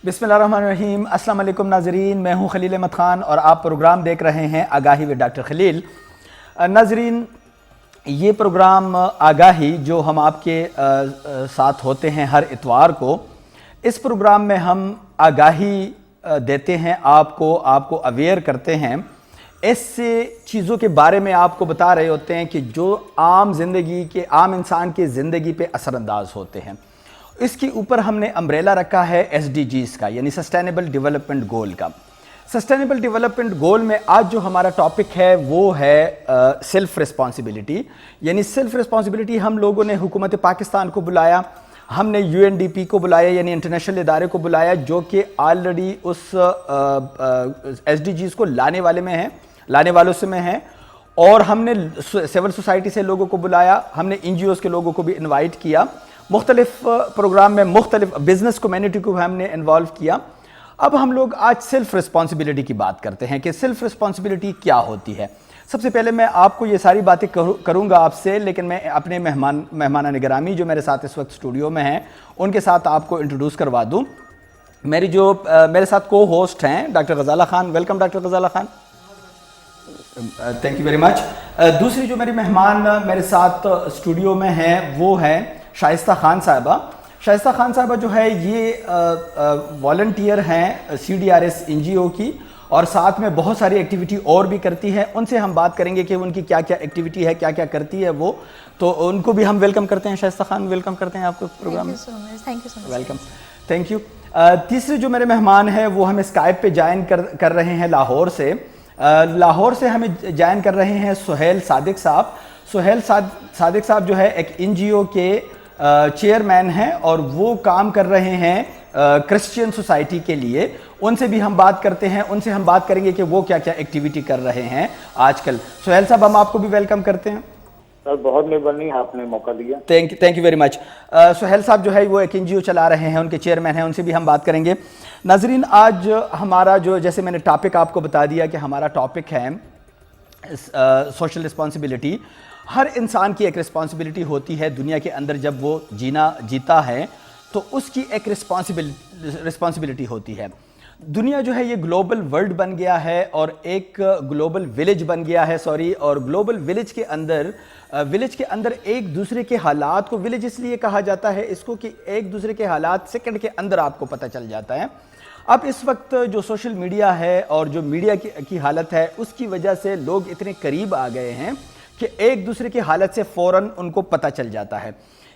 بسم اللہ الرحمن الرحیم۔ السلام علیکم ناظرین، میں ہوں خلیل احمد خان اور آپ پروگرام دیکھ رہے ہیں آگاہی ود ڈاکٹر خلیل۔ ناظرین، یہ پروگرام آگاہی جو ہم آپ کے ساتھ ہوتے ہیں ہر اتوار کو، اس پروگرام میں ہم آگاہی دیتے ہیں، آپ کو اویئر کرتے ہیں، ایسے چیزوں کے بارے میں آپ کو بتا رہے ہوتے ہیں کہ جو عام عام انسان کی زندگی پہ اثر انداز ہوتے ہیں۔ اس کے اوپر ہم نے امبریلا رکھا ہے SDGs کا، یعنی سسٹینیبل ڈیولپمنٹ گول کا۔ سسٹینیبل ڈیولپمنٹ گول میں آج جو ہمارا ٹاپک ہے وہ ہے سیلف ریسپانسبلٹی، یعنی سیلف ریسپانسبلٹی ہم لوگوں نے حکومت پاکستان کو بلایا، ہم نے UNDP کو بلایا، یعنی انٹرنیشنل ادارے کو بلایا جو کہ آلریڈی اس SDGs کو لانے والوں سے میں ہیں، اور ہم نے سول سوسائٹی سے لوگوں کو بلایا، ہم نے NGOs کے لوگوں کو بھی انوائٹ کیا، مختلف پروگرام میں مختلف بزنس کمیونٹی کو ہم نے انوالو کیا۔ اب ہم لوگ آج سیلف ریسپانسبلٹی کی بات کرتے ہیں کہ سیلف ریسپانسبلٹی کیا ہوتی ہے۔ سب سے پہلے میں آپ کو یہ ساری باتیں کروں گا آپ سے، لیکن میں اپنے مہمانان گرامی جو میرے ساتھ اس وقت اسٹوڈیو میں ہیں ان کے ساتھ آپ کو انٹروڈیوس کروا دوں۔ میرے ساتھ کو ہوسٹ ہیں doctor Ghazala Khan. Welcome doctor Ghazala Khan, thank you very مچ۔ دوسری جو میری مہمان میرے ساتھ اسٹوڈیو میں ہیں وہ ہیں شائستہ خان صاحبہ۔ شائستہ خان صاحبہ جو ہے یہ والنٹیئر ہیں CDRS NGO کی، اور ساتھ میں بہت ساری ایکٹیویٹی اور بھی کرتی ہے۔ ان سے ہم بات کریں گے کہ ان کی کیا کیا ایکٹیویٹی ہے، کیا کیا کرتی ہے وہ، تو ان کو بھی ہم ویلکم کرتے ہیں۔ شائستہ خان، ویلکم کرتے ہیں آپ کو پروگرام میں۔ Welcome, thank you. تیسرے جو میرے مہمان ہیں وہ ہمیں اسکائپ پہ جوائن کر رہے ہیں لاہور سے۔ لاہور سے ہمیں جوائن کر رہے ہیں سہیل صادق صاحب۔ سہیل صادق صاحب جو ہے ایک NGO کے چیئرمین ہیں اور وہ کام کر رہے ہیں کرسچین سوسائٹی کے لیے۔ ان سے بھی ہم بات کرتے ہیں، ان سے ہم بات کریں گے کہ وہ کیا کیا ایکٹیویٹی کر رہے ہیں آج کل۔ سہیل صاحب، ہم آپ کو بھی ویلکم کرتے ہیں۔ سر بہت مہربانی، آپ نے موقع دیا۔ Thank you very much. Sohail صاحب جو ہے وہ ایک NGO چلا رہے ہیں، ان کے چیئرمین ہیں، ان سے بھی ہم بات کریں گے۔ ناظرین، آج ہمارا جیسے میں نے ٹاپک آپ کو بتا دیا کہ ہمارا ٹاپک ہے سوشل رسپانسبلٹی۔ ہر انسان کی ایک رسپانسبلٹی ہوتی ہے دنیا کے اندر، جب وہ جیتا ہے تو اس کی ایک رسپانسبلٹی ہوتی ہے۔ دنیا جو ہے یہ گلوبل ورلڈ بن گیا ہے اور ایک گلوبل ولیج بن گیا ہے، اور گلوبل ولیج کے اندر ایک دوسرے کے حالات کو، ولیج اس لیے کہا جاتا ہے اس کو کہ ایک دوسرے کے حالات سیکنڈ کے اندر آپ کو پتہ چل جاتا ہے۔ اب اس وقت جو سوشل میڈیا ہے اور جو میڈیا کی حالت ہے، اس کی وجہ سے لوگ اتنے قریب آ گئے ہیں کہ ایک دوسرے کی حالت سے فوراً ان کو پتہ چل جاتا ہے۔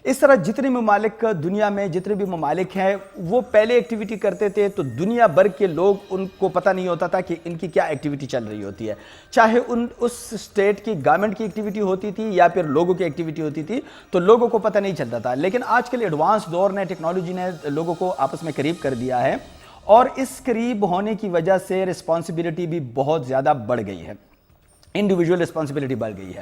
اس طرح جتنے ممالک دنیا میں، جتنے بھی ممالک ہیں، وہ پہلے ایکٹیویٹی کرتے تھے تو دنیا بھر کے لوگ، ان کو پتہ نہیں ہوتا تھا کہ ان کی کیا ایکٹیویٹی چل رہی ہوتی ہے، چاہے اس اسٹیٹ کی گورنمنٹ کی ایکٹیویٹی ہوتی تھی یا پھر لوگوں کی ایکٹیویٹی ہوتی تھی، تو لوگوں کو پتہ نہیں چلتا تھا۔ لیکن آج کل ایڈوانس دور نے، ٹیکنالوجی نے لوگوں کو آپس میں قریب کر دیا ہے، اور اس قریب ہونے کی وجہ سے رسپانسبلٹی بھی بہت زیادہ بڑھ گئی ہے، انڈیویجول رسپانسبلٹی بڑھ گئی ہے۔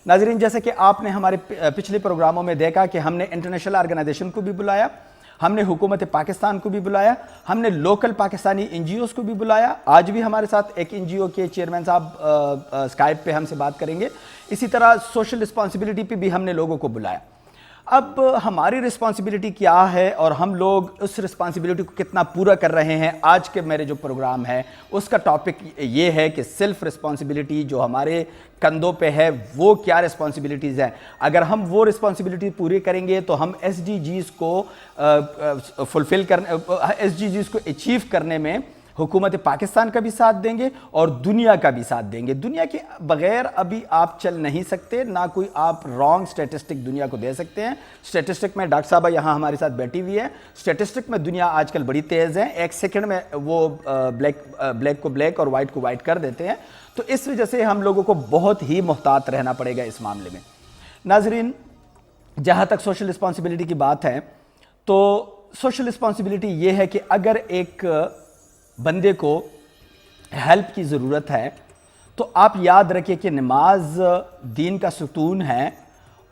ناظرین، جیسے کہ آپ نے ہمارے پچھلے پروگراموں میں دیکھا کہ ہم نے انٹرنیشنل آرگنائزیشن کو بھی بلایا، ہم نے حکومت پاکستان کو بھی بلایا، ہم نے لوکل پاکستانی NGOs کو بھی بلایا۔ آج بھی ہمارے ساتھ ایک NGO کے چیئرمین صاحب اسکائپ پہ ہم سے بات کریں گے۔ اسی طرح سوشل رسپانسبلٹی پہ بھی ہم نے لوگوں کو بلایا۔ اب ہماری رسپانسبلٹی کیا ہے اور ہم لوگ اس رسپانسبلٹی کو کتنا پورا کر رہے ہیں، آج کے میرے جو پروگرام ہے اس کا ٹاپک یہ ہے کہ سیلف رسپانسبلٹی جو ہمارے کندھوں پہ ہے وہ کیا رسپانسبلٹیز ہیں۔ اگر ہم وہ رسپانسبلٹی پوری کریں گے تو ہم SDGs کو SDGs کو اچیو کرنے میں حکومت پاکستان کا بھی ساتھ دیں گے اور دنیا کا بھی ساتھ دیں گے۔ دنیا کے بغیر ابھی آپ چل نہیں سکتے، نہ کوئی آپ رانگ سٹیٹسٹک دنیا کو دے سکتے ہیں۔ سٹیٹسٹک میں ڈاکٹر صاحبہ یہاں ہمارے ساتھ بیٹھی ہوئی ہے، سٹیٹسٹک میں دنیا آج کل بڑی تیز ہے، ایک سیکنڈ میں وہ بلیک کو بلیک اور وائٹ کو وائٹ کر دیتے ہیں، تو اس وجہ سے ہم لوگوں کو بہت ہی محتاط رہنا پڑے گا اس معاملے میں۔ ناظرین، جہاں تک سوشل رسپانسبلٹی کی بات ہے تو سوشل رسپانسبلٹی یہ ہے کہ اگر ایک بندے کو ہیلپ کی ضرورت ہے تو آپ یاد رکھیں کہ نماز دین کا ستون ہے،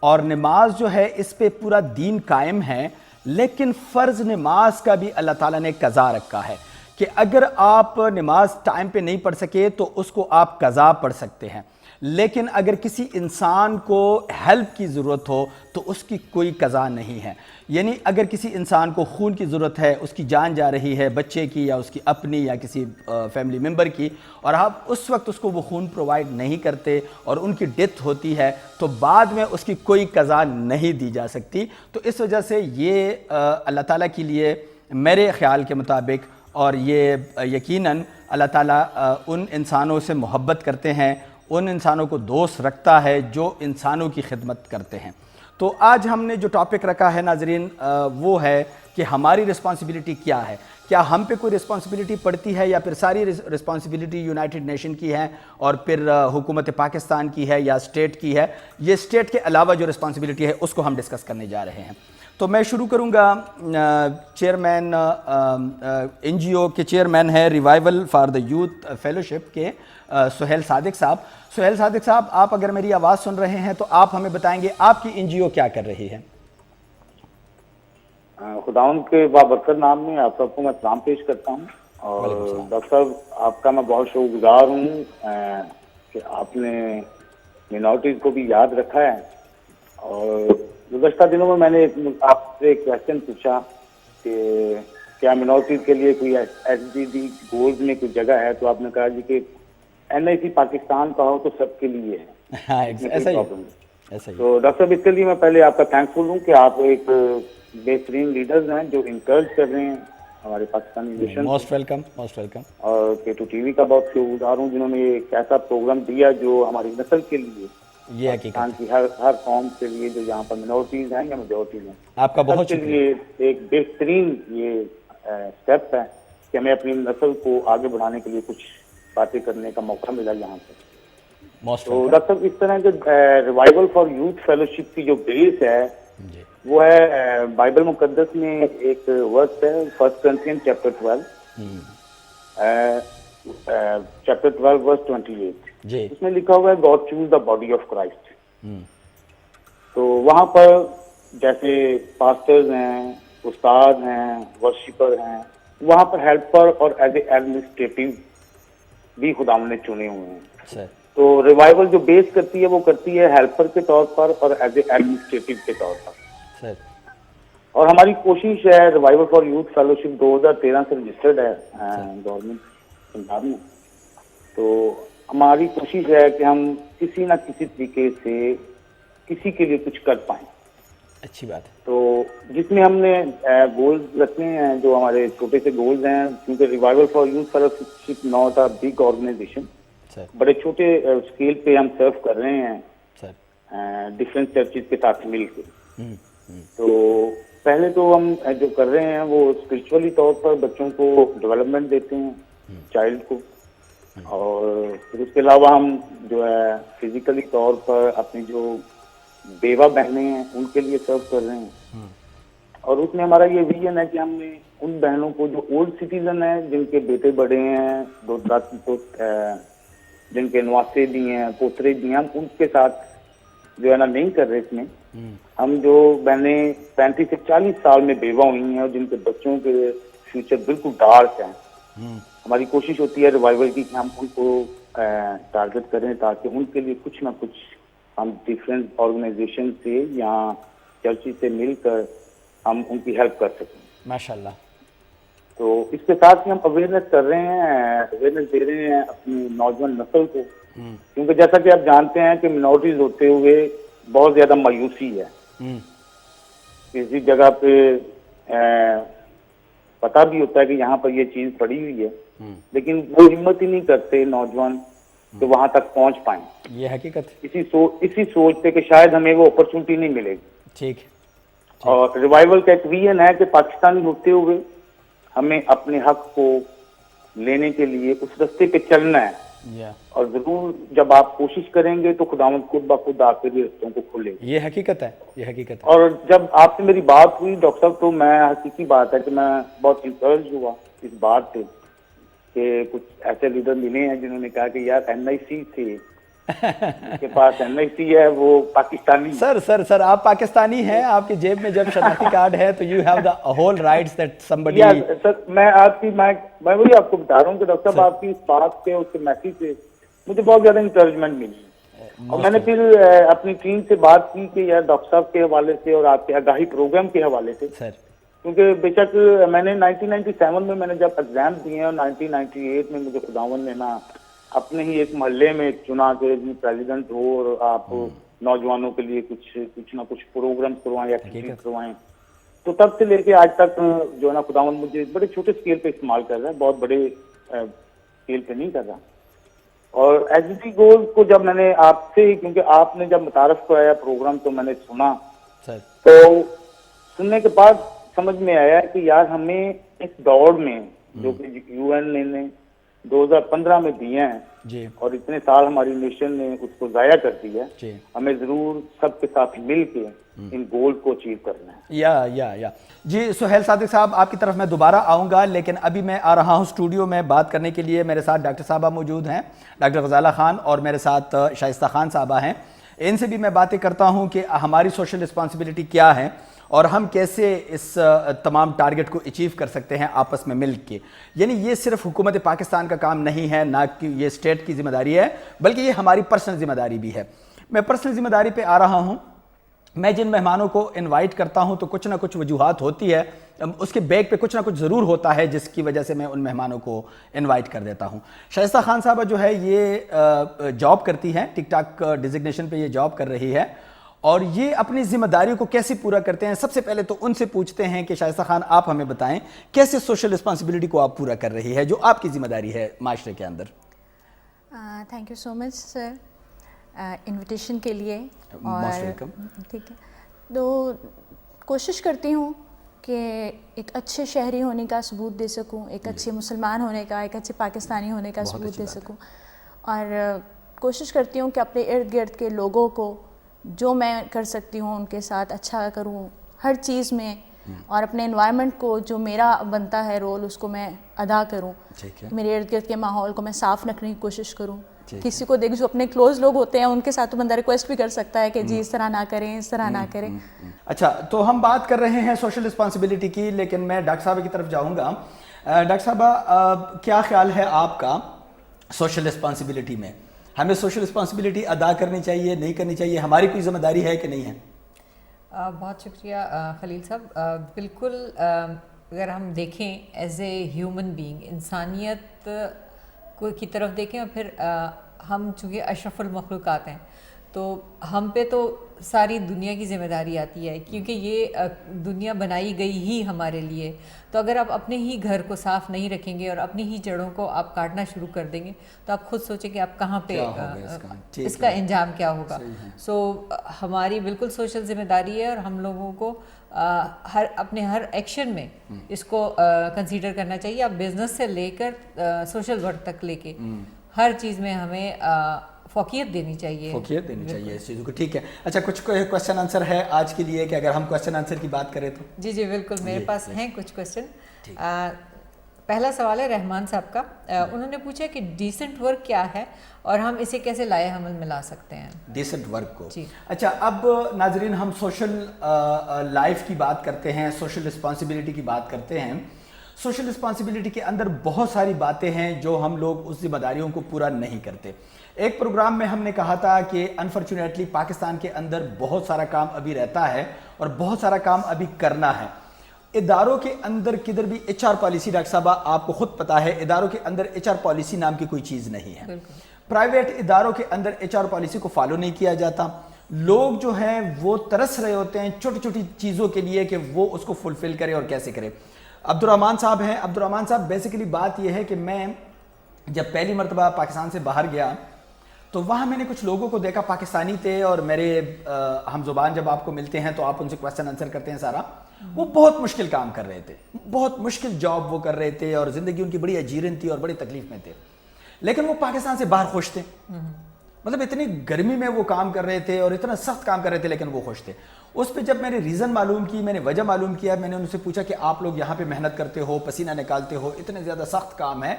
اور نماز جو ہے اس پہ پورا دین قائم ہے، لیکن فرض نماز کا بھی اللہ تعالیٰ نے قضا رکھا ہے کہ اگر آپ نماز ٹائم پہ نہیں پڑھ سکے تو اس کو آپ قضا پڑھ سکتے ہیں۔ لیکن اگر کسی انسان کو ہیلپ کی ضرورت ہو تو اس کی کوئی قضا نہیں ہے. یعنی اگر کسی انسان کو خون کی ضرورت ہے, اس کی جان جا رہی ہے بچے کی یا اس کی اپنی یا کسی فیملی ممبر کی, اور آپ اس وقت اس کو وہ خون پرووائڈ نہیں کرتے اور ان کی ڈیتھ ہوتی ہے, تو بعد میں اس کی کوئی قضا نہیں دی جا سکتی. تو اس وجہ سے یہ اللہ تعالیٰ کے لیے میرے خیال کے مطابق, اور یہ یقیناً اللہ تعالیٰ ان انسانوں سے محبت کرتے ہیں, ان انسانوں کو دوست رکھتا ہے جو انسانوں کی خدمت کرتے ہیں. تو آج ہم نے جو ٹاپک رکھا ہے ناظرین وہ ہے کہ ہماری رسپانسبلٹی کیا ہے. کیا ہم پہ کوئی رسپانسبلٹی پڑتی ہے یا پھر ساری رسپانسبلٹی یونائٹڈ نیشن کی ہے اور پھر حکومت پاکستان کی ہے یا اسٹیٹ کی ہے. یہ اسٹیٹ کے علاوہ جو رسپانسبلٹی ہے اس کو ہم ڈسکس کرنے جا رہے ہیں. تو میں شروع کروں گا. چیئرمین این جی او کے چیئرمین ہیں revival for the youth fellowship کے سہیل صادق صاحب. سہیل صادق صاحب, آپ اگر میری آواز سن رہے ہیں تو آپ ہمیں بتائیں گے آپ کی این جی او کیا کر رہی ہے؟ خداوند کے بابرکت نام میں آپ سب کو میں سلام پیش کرتا ہوں. اور ڈاکٹر صاحب آپ کا میں بہت شکر گزار ہوں کہ آپ نے مینورٹیز کو بھی یاد رکھا ہے. اور گزشتہ دنوں میں نے آپ سے ایک کویشچن پوچھا کہ کیا مینورٹیز کے لیے کوئی ایس ڈی ڈی گولز میں کوئی جگہ ہے, تو آپ نے کہا جی کہ این آئی سی پاکستان کا ہو تو سب کے لیے ہے. ایسا ہی. تو ڈاکٹر صاحب اس کے لیے میں پہلے آپ کا تھینکفل ہوں کہ آپ ایک بہترین لیڈرز ہیں جو انکریج کر رہے ہیں ہمارے Pakistani nation. Most welcome, most welcome. اور K2 TV کا بہت شکر گزار ہوں جنہوں نے ایک ایسا پروگرام دیا جو ہماری نسل کے لیے, یہ پاکستان کی ہر قوم کے لیے جو یہاں پر منورٹیز ہیں یا میجورٹیز ہیں, آپ کا بہت کے لیے ایک بہترین یہ اسٹیپ ہے کہ ہمیں اپنی نسل کو آگے بڑھانے کے لیے کچھ باتیں کرنے کا موقع ملا یہاں پر. تو ڈاکٹر صاحب اس طرح جو ریوائول فار یوتھ فیلوشپ کی جو بیس ہے وہ ہے بائبل مقدس میں ایک ورس ہے 1 Corinthians چیپٹر 12 ورس 28. اس میں لکھا ہوا ہے God choose the body of Christ. تو وہاں پر جیسے پاسٹرز ہیں, استاد ہیں, ورشپر ہیں, وہاں پر ہیلپر اور ایز اے ایڈمنسٹریٹو بھی خدا نے چنے ہوئے ہیں. تو ریوائول جو بیس کرتی ہے وہ کرتی ہے ہیلپر کے طور پر اور ایز اے ایڈمنسٹریٹو کے طور پر. اور ہماری کوشش ہے ریوائول فار یوتھ فیلوشپ 2013 سے رجسٹرڈ ہے گورنمنٹ پنجاب میں. تو ہماری کوشش ہے کہ ہم کسی نہ کسی طریقے سے کسی کے لیے کچھ کر پائیں. اچھی بات ہے. تو جس میں ہم نے گولز رکھے ہیں جو ہمارے چھوٹے سے گولز ہیں, کیونکہ revival for youth fellowship not a big organization, بڑے چھوٹے اسکیل پہ ہم سرو کر رہے ہیں ڈفرینٹ چرچز کے ساتھ مل کے. تو پہلے تو ہم جو کر رہے ہیں وہ اسپرچولی طور پر بچوں کو ڈیولپمنٹ دیتے ہیں چائلڈ کو, اور پھر اس کے علاوہ ہم جو ہے فزیکلی طور پر اپنی جو بیوہ بہنیں ہیں ان کے لیے سرو کر رہے ہیں. اور اس میں ہمارا یہ ویژن ہے کہ ہم نے ان بہنوں کو جو اولڈ سٹیزن ہیں, جن کے بیٹے بڑے ہیں, جن کے نواسے بھی ہیں, پوترے بھی ہیں, ہم ان کے ساتھ جو ہے نا نہیں کر رہے. اس میں ہم جو بہنیں 35 سے 40 سال میں بیوہ ہوئی ہیں اور جن کے بچوں کے فیوچر بالکل ڈارک ہیں, ہماری کوشش ہوتی ہے ریوائول کی کہ ہم ان کو ٹارگٹ کریں تاکہ ان کے لیے کچھ نہ کچھ ہم ڈفرینٹ آرگنائزیشن سے یا چرچز سے مل کر ہم ان کی ہیلپ کر سکیں. ماشاءاللہ. تو اس کے ساتھ ہی ہم اویئرنیس کر رہے ہیں, اویئرنیس دے رہے ہیں اپنی نوجوان نسل کو, کیونکہ جیسا کہ آپ جانتے ہیں کہ منورٹیز ہوتے ہوئے بہت زیادہ مایوسی ہے. کسی جگہ پہ پتہ بھی ہوتا ہے کہ یہاں پر یہ چیز پڑی ہوئی ہے, لیکن وہ ہمت ہی نہیں کرتے نوجوان کہ وہاں تک پہنچ پائیں. یہ حقیقت. اسی سوچ پہ کہ شاید ہمیں وہ اپرچونٹی نہیں ملے گی. ٹھیک. اور ریوائول کا ایک ویژن ہے کہ پاکستانی ہوتے ہوئے ہمیں اپنے حق کو لینے کے لیے اس رستے پہ چلنا ہے. اور ضرور جب آپ کوشش کریں گے تو خداوند خود بخود آپ کے لیے رستوں کو کھولے. یہ حقیقت ہے, یہ حقیقت ہے. اور جب آپ سے میری بات ہوئی ڈاکٹر صاحب, تو میں حقیقی بات ہے کہ میں بہت انکریج ہوا اس بات سے کہ کچھ ایسے لیڈر ملے ہیں جنہوں نے کہا کہ یار این آئی سی تھے, اس کے پاس این آئی سی ہے, وہ پاکستانی. سر آپ پاکستانی ہیں, آپ کی جیب میں جب شناختی کارڈ ہے تو you have the whole rights that somebody. Sir میں وہی آپ کو بتا رہا ہوں کہ ڈاکٹر صاحب آپ کی اس بات سے, اس کے میسیج سے مجھے بہت زیادہ انکریجمنٹ ملی. اور میں نے پھر اپنی ٹیم سے بات کی کہ یار ڈاکٹر صاحب کے حوالے سے اور آپ کے آگاہی پروگرام کے حوالے سے، کیونکہ بے شک میں نے 1997 میں نے جب ایگزام دیے اور 1998 میں مجھے خداوند نے نا اپنے ہی ایک محلے میں چنا کہ پریزیڈنٹ ہو اور آپ نوجوانوں کے لیے کچھ نہ کچھ پروگرام کروائیں، ایکٹیویٹیز کروائیں، تو تب سے لے کے آج تک جو ہے نا خداوند مجھے بڑے چھوٹے اسکیل پہ استعمال کر رہا ہے، بہت بڑے اسکیل پہ نہیں کر رہا. اور ایس ڈی ٹی گول کو جب میں نے آپ سے ہی، کیونکہ آپ نے جب متعارف کرایا پروگرام تو میں نے سنا، تو سننے کے بعد سمجھ میں آیا کہ یار ہمیں اس دوڑ میں جو کہ یو این نے 2015 میں دیے ہیں اور اتنے سال ہماری نیشن نے اس کو ضائع کر دیا ہے، ہمیں ضرور سب کے ساتھ مل کے ان گول کو اچیو کرنا ہے. جی سہیل صادق صاحب، آپ کی طرف میں دوبارہ آؤں گا، لیکن ابھی میں آ رہا ہوں اسٹوڈیو میں بات کرنے کے لیے. میرے ساتھ ڈاکٹر صاحبہ موجود ہیں، ڈاکٹر غزالہ خان، اور میرے ساتھ شائستہ خان صاحبہ ہیں. ان سے بھی میں باتیں کرتا ہوں کہ ہماری سوشل رسپانسبلٹی کیا ہے اور ہم کیسے اس تمام ٹارگٹ کو اچیو کر سکتے ہیں آپس میں مل کے. یعنی یہ صرف حکومت پاکستان کا کام نہیں ہے، نہ کہ یہ اسٹیٹ کی ذمہ داری ہے، بلکہ یہ ہماری پرسنل ذمہ داری بھی ہے. میں پرسنل ذمہ داری پہ آ رہا ہوں. میں جن مہمانوں کو انوائٹ کرتا ہوں تو کچھ نہ کچھ وجوہات ہوتی ہے، اس کے بیک پہ کچھ نہ کچھ ضرور ہوتا ہے جس کی وجہ سے میں ان مہمانوں کو انوائٹ کر دیتا ہوں. شائستہ خان صاحبہ جو ہے یہ جاب کرتی ہیں، ٹک ٹاک ڈیزگنیشن پہ یہ جاب کر رہی ہے، اور یہ اپنی ذمہ داریوں کو کیسے پورا کرتے ہیں. سب سے پہلے تو ان سے پوچھتے ہیں کہ شائستہ خان آپ ہمیں بتائیں کیسے سوشل رسپانسبلٹی کو آپ پورا کر رہی ہے جو آپ کی ذمہ داری ہے معاشرے کے اندر. Thank you so much sir invitation کے لیے. اور ٹھیک ہے، تو کوشش کرتی ہوں کہ ایک اچھے شہری ہونے کا ثبوت دے سکوں، ایک اچھے مسلمان ہونے کا، ایک اچھے پاکستانی ہونے کا ثبوت دے سکوں، اور کوشش کرتی ہوں کہ اپنے ارد گرد کے لوگوں کو جو میں کر سکتی ہوں ان کے ساتھ اچھا کروں ہر چیز میں، اور اپنے انوائرمنٹ کو جو میرا بنتا ہے رول اس کو میں ادا کروں. میرے ارد گرد کے ماحول کو میں صاف رکھنے کی کوشش کروں. کسی کو دیکھ جو اپنے کلوز لوگ ہوتے ہیں ان کے ساتھ تو بندہ ریکویسٹ بھی کر سکتا ہے کہ جی اس طرح نہ کریں، اس طرح نہ کریں. اچھا، تو ہم بات کر رہے ہیں سوشل رسپانسبلٹی کی، لیکن میں ڈاکٹر صاحبہ کی طرف جاؤں گا. ڈاکٹر صاحبہ کیا خیال ہے آپ کا سوشل رسپانسبلٹی میں؟ ہمیں سوشل رسپانسبلٹی ادا کرنی چاہیے، نہیں کرنی چاہیے؟ ہماری کوئی ذمہ داری ہے کہ نہیں ہے؟ بہت شکریہ خلیل صاحب. بالکل، اگر ہم دیکھیں ایز اے ہیومن بینگ، انسانیت کی طرف دیکھیں، اور پھر ہم چونکہ اشرف المخلوقات ہیں تو ہم پہ تو ساری دنیا کی ذمہ داری آتی ہے، کیونکہ یہ دنیا بنائی گئی ہی ہمارے لیے. تو اگر آپ اپنے ہی گھر کو صاف نہیں رکھیں گے اور اپنی ہی جڑوں کو آپ کاٹنا شروع کر دیں گے تو آپ خود سوچیں کہ آپ کہاں پہ اس کا انجام کیا ہوگا. سو ہماری بالکل سوشل ذمہ داری ہے، اور ہم لوگوں کو اپنے ہر ایکشن میں اس کو کنسیڈر کرنا چاہیے. آپ بزنس سے لے کر سوشل ورک تک لے کے ہر چیز میں ہمیں فوقیت دینی چاہیے اس چیزوں کو. ٹھیک ہے، اچھا کچھ کویسچن آنسر ہے آج کے لیے کہ اگر ہم کویسچن آنسر کی بات کریں تو؟ جی بالکل، میرے پاس ہیں کچھ کویسچن. پہلا سوال ہے رحمان صاحب کا. انہوں نے پوچھا کہ ڈیسنٹ ورک کیا ہے اور ہم اسے کیسے لائے عمل میں لا سکتے ہیں؟ ڈیسنٹ ورک کو. اچھا، اب ناظرین ہم سوشل لائف کی بات کرتے ہیں، سوشل رسپانسبلٹی کی بات کرتے ہیں. سوشل رسپانسبلٹی کے اندر بہت ساری باتیں ہیں جو ہم لوگ اس ذمہ داریوں کو پورا نہیں کرتے. ایک پروگرام میں ہم نے کہا تھا کہ انفارچونیٹلی پاکستان کے اندر بہت سارا کام ابھی رہتا ہے اور بہت سارا کام ابھی کرنا ہے. اداروں کے اندر کدھر بھی ایچ آر پالیسی، ڈاکٹر صاحبہ آپ کو خود پتا ہے اداروں کے اندر ایچ آر پالیسی نام کی کوئی چیز نہیں ہے. پرائیویٹ اداروں کے اندر ایچ آر پالیسی کو فالو نہیں کیا جاتا. لوگ جو ہیں وہ ترس رہے ہوتے ہیں چھوٹی چھوٹی چیزوں کے لیے کہ وہ اس کو فلفل کرے اور کیسے کرے. عبدالرحمان صاحب ہیں. عبدالرحمان صاحب، بیسیکلی بات یہ ہے کہ میں جب پہلی مرتبہ پاکستان سے باہر گیا تو وہاں میں نے کچھ لوگوں کو دیکھا، پاکستانی تھے، اور میرے ہم زبان جب آپ کو ملتے ہیں تو آپ ان سے کویسچن آنسر کرتے ہیں سارا. وہ بہت مشکل کام کر رہے تھے، بہت مشکل جاب وہ کر رہے تھے، اور زندگی ان کی بڑی اجیرن تھی اور بڑی تکلیف میں تھے، لیکن وہ پاکستان سے باہر خوش تھے. مطلب اتنی گرمی میں وہ کام کر رہے تھے اور اتنا سخت کام کر رہے تھے لیکن وہ خوش تھے. اس پہ جب میں نے ریزن معلوم کی، میں نے وجہ معلوم کیا، میں نے ان سے پوچھا کہ آپ لوگ یہاں پہ محنت کرتے ہو، پسینہ نکالتے ہو، اتنے زیادہ سخت کام ہے،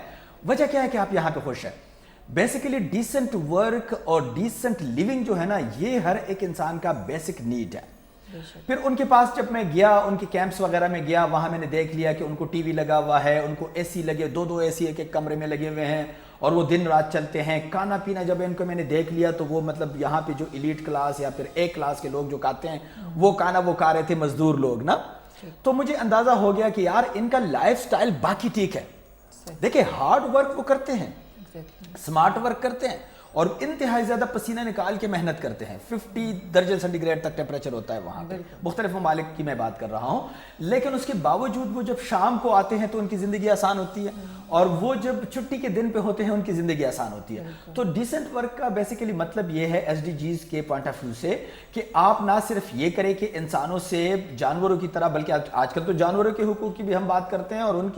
وجہ کیا ہے کہ آپ یہاں پہ خوش ہیں؟ بیسیکلی ڈیسنٹ ورک اور ڈیسنٹ لیونگ جو ہے نا، یہ ہر ایک انسان کا بیسک نیڈ ہے. پھر ان کے پاس جب میں گیا، ان کے کیمپس وغیرہ میں گیا، وہاں میں نے دیکھ لیا کہ ان کو ٹی وی لگا ہوا ہے، ان کو اے سی لگے، دو اے سی ایک ایک کمرے میں لگے ہوئے ہیں، اور وہ دن رات چلتے ہیں. کھانا پینا جب ان کو میں نے دیکھ لیا تو وہ مطلب یہاں پہ جو ایلیٹ کلاس یا پھر اے کلاس کے لوگ جو کھاتے ہیں وہ کھانا وہ کھا رہے تھے مزدور لوگ نا. تو مجھے اندازہ ہو گیا کہ یار ان کا لائف سٹائل باقی ٹھیک ہے. دیکھیں ہارڈ ورک وہ کرتے ہیں, سمارٹ ورک کرتے ہیں اور انتہائی زیادہ پسینہ نکال کے محنت کرتے ہیں. 50 درجہ سینٹی گریڈ تک ٹیمپریچر ہوتا ہے وہاں پہ, مختلف ممالک کی میں بات کر رہا ہوں. لیکن اس کے باوجود وہ جب شام کو آتے ہیں تو ان کی زندگی آسان ہوتی ہے, اور وہ جب چھٹی کے دن پہ ہوتے ہیں ان کی زندگی آسان ہوتی ہے. تو ڈیسنٹ ورک کا بیسیکلی مطلب یہ ہے ایس ڈی جیز کے پوائنٹ آف ویو سے کہ آپ نہ صرف یہ کریں کہ انسانوں سے جانوروں کی طرح, بلکہ آج کل تو جانوروں کے حقوق کی بھی ہم بات کرتے ہیں اور ان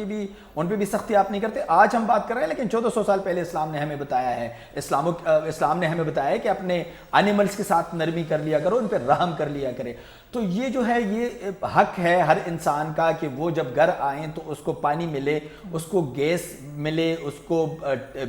پہ بھی سختی آپ نہیں کرتے. آج ہم بات کر رہے ہیں لیکن 1400 سال پہلے اسلام نے ہمیں بتایا ہے, اسلام نے ہمیں بتایا ہے کہ اپنے اینیملز کے ساتھ نرمی کر لیا کرو, ان پہ رحم کر لیا کرے. تو یہ جو ہے یہ حق ہے ہر انسان کا کہ وہ جب گھر آئیں تو اس کو پانی ملے, اس کو گیس ملے, اس کو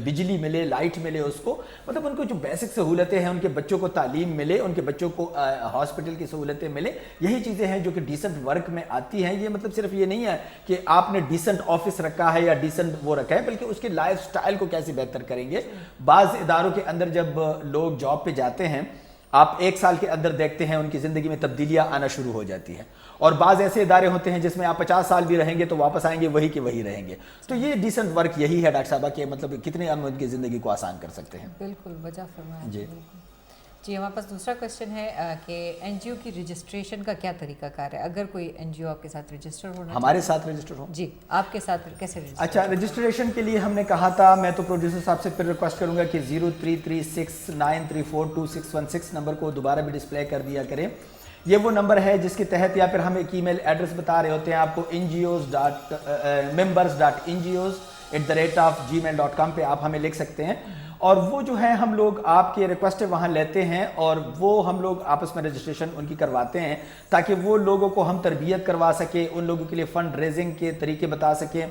بجلی ملے, لائٹ ملے, اس کو مطلب ان کو جو بیسک سہولتیں ہیں, ان کے بچوں کو تعلیم ملے, ان کے بچوں کو ہاسپٹل کی سہولتیں ملے. یہی چیزیں ہیں جو کہ ڈیسنٹ ورک میں آتی ہیں. یہ مطلب صرف یہ نہیں ہے کہ آپ نے ڈیسنٹ آفس رکھا ہے یا ڈیسنٹ وہ رکھا ہے, بلکہ اس کے لائف سٹائل کو کیسے بہتر کریں گے. بعض اداروں کے اندر جب لوگ جاب پہ جاتے ہیں آپ 1 سال کے اندر دیکھتے ہیں ان کی زندگی میں تبدیلیاں آنا شروع ہو جاتی ہیں, اور بعض ایسے ادارے ہوتے ہیں جس میں آپ 50 سال بھی رہیں گے تو واپس آئیں گے وہی کے وہی رہیں گے. تو یہ ڈیسنٹ ورک یہی ہے ڈاکٹر صاحبہ کہ مطلب کتنے ہم ان کی زندگی کو آسان کر سکتے ہیں. بالکل وجہ فرمایا. جی جی ہمارے پاس دوسرا کوشچن ہے کہ این جی او کی رجسٹریشن کا کیا طریقہ کار ہے, اگر کوئی این جی او آپ کے ساتھ رجسٹر ہونا, ہمارے ساتھ رجسٹر ہو. جی آپ کے ساتھ کیسے رجسٹر؟ اچھا رجسٹریشن کے لیے ہم نے کہا تھا, میں تو پروڈیوسر صاحب سے پھر ریکویسٹ کروں گا کہ 0336934216 نمبر کو دوبارہ بھی ڈسپلے کر دیا کریں. یہ وہ نمبر ہے جس کے تحت, یا پھر ہم ایک ای میل ایڈریس بتا رہے ہوتے ہیں آپ کو members.ngos@gmail.com پہ آپ ہمیں لکھ سکتے ہیں, اور وہ جو ہے ہم لوگ آپ کے ریکویسٹ وہاں لیتے ہیں اور وہ ہم لوگ آپس میں رجسٹریشن ان کی کرواتے ہیں تاکہ وہ لوگوں کو ہم تربیت کروا سکیں, ان لوگوں کے لیے فنڈ ریزنگ کے طریقے بتا سکیں,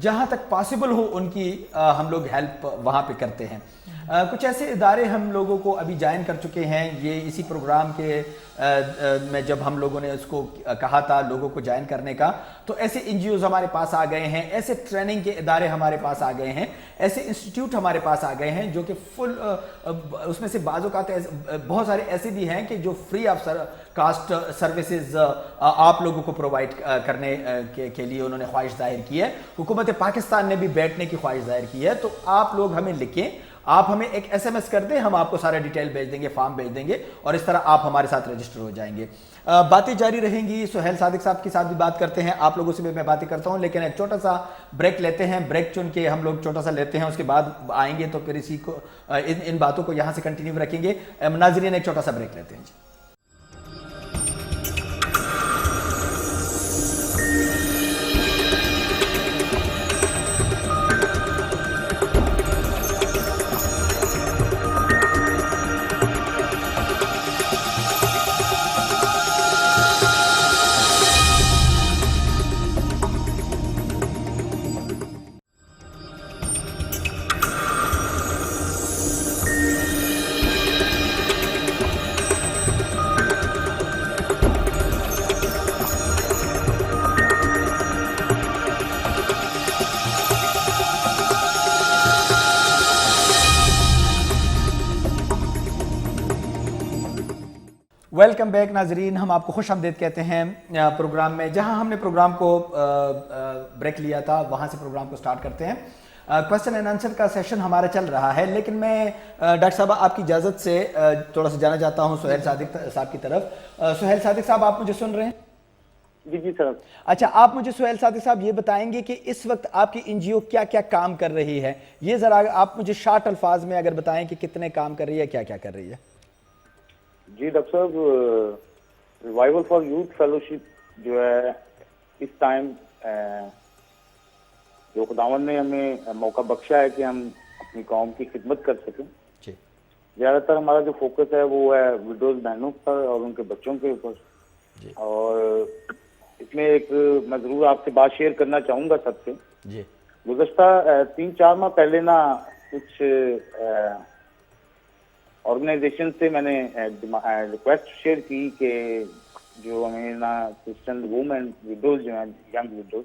جہاں تک پاسبل ہو ان کی ہم لوگ ہیلپ وہاں پہ کرتے ہیں. کچھ ایسے ادارے ہم لوگوں کو ابھی جوائن کر چکے ہیں. یہ اسی پروگرام کے میں جب ہم لوگوں نے اس کو کہا تھا لوگوں کو جوائن کرنے کا, تو ایسے این جی اوز ہمارے پاس آ گئے ہیں, ایسے ٹریننگ کے ادارے ہمارے پاس آ گئے ہیں, ایسے انسٹیٹیوٹ ہمارے پاس آ گئے ہیں جو کہ فل, اس میں سے بعض اوقات بہت سارے ایسے بھی ہیں کہ جو فری آف کاسٹ سروسز آپ لوگوں کو پرووائڈ کرنے کے لیے انہوں نے خواہش ظاہر کی ہے. حکومت پاکستان نے بھی بیٹھنے کی خواہش ظاہر کی ہے. تو آپ لوگ ہمیں لکھیں, آپ ہمیں ایک ایس ایم ایس کر دیں, ہم آپ کو سارا ڈیٹیل بھیج دیں گے, فارم بھیج دیں گے, اور اس طرح آپ ہمارے ساتھ رجسٹر ہو جائیں گے. باتیں جاری رہیں گی. سہیل صادق صاحب کے ساتھ بھی بات کرتے ہیں, آپ لوگوں سے بھی میں باتیں کرتا ہوں, لیکن ایک چھوٹا سا بریک لیتے ہیں. بریک چن کے ہم لوگ چھوٹا سا لیتے ہیں, اس کے بعد آئیں گے تو پھر اسی کو ان باتوں کو یہاں سے کنٹینیو رکھیں گے. ناظرین ایک چھوٹا سا بریک لیتے ہیں. جی ویلکم بیک ناظرین. ہم آپ کو خوش آمدید کہتے ہیں پروگرام میں. جہاں ہم نے پروگرام کو بریک لیا تھا وہاں سے پروگرام کو سٹارٹ کرتے ہیں. کویسچن اینڈ آنسر کا سیشن ہمارا چل رہا ہے, لیکن میں ڈاکٹر صاحب آپ کی اجازت سے تھوڑا سا جانا چاہتا ہوں سہیل صادق صاحب کی طرف. سہیل صادق صاحب آپ مجھے سن رہے ہیں؟ جی جی سر. اچھا آپ مجھے سہیل صادق صاحب یہ بتائیں گے کہ اس وقت آپ کی این جی او کیا کیا کام کر رہی ہے؟ یہ ذرا آپ مجھے شارٹ الفاظ میں اگر بتائیں کہ کتنے کام کر رہی ہے, کیا کیا کر رہی ہے. جی ڈاکٹر صاحب, ریوائول فار یوتھ فیلوشپ جو ہے اس ٹائم جو خداوند نے ہمیں موقع بخشا ہے کہ ہم اپنی قوم کی خدمت کر سکیں. جی زیادہ تر ہمارا جو فوکس ہے وہ ہے وڈوز بہنوں پر اور ان کے بچوں کے اوپر. اور اس میں ایک میں ضرور آپ سے بات شیئر کرنا چاہوں گا سب سے. جی گزشتہ 3-4 ماہ پہلے نا کچھ آرگنائزیشن سے میں نے ریکویسٹ شیئر کی کہ جو ہمیں نا کرسچن وومن وڈوز جو ہیں young widows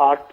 8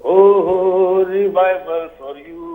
oh revival for you।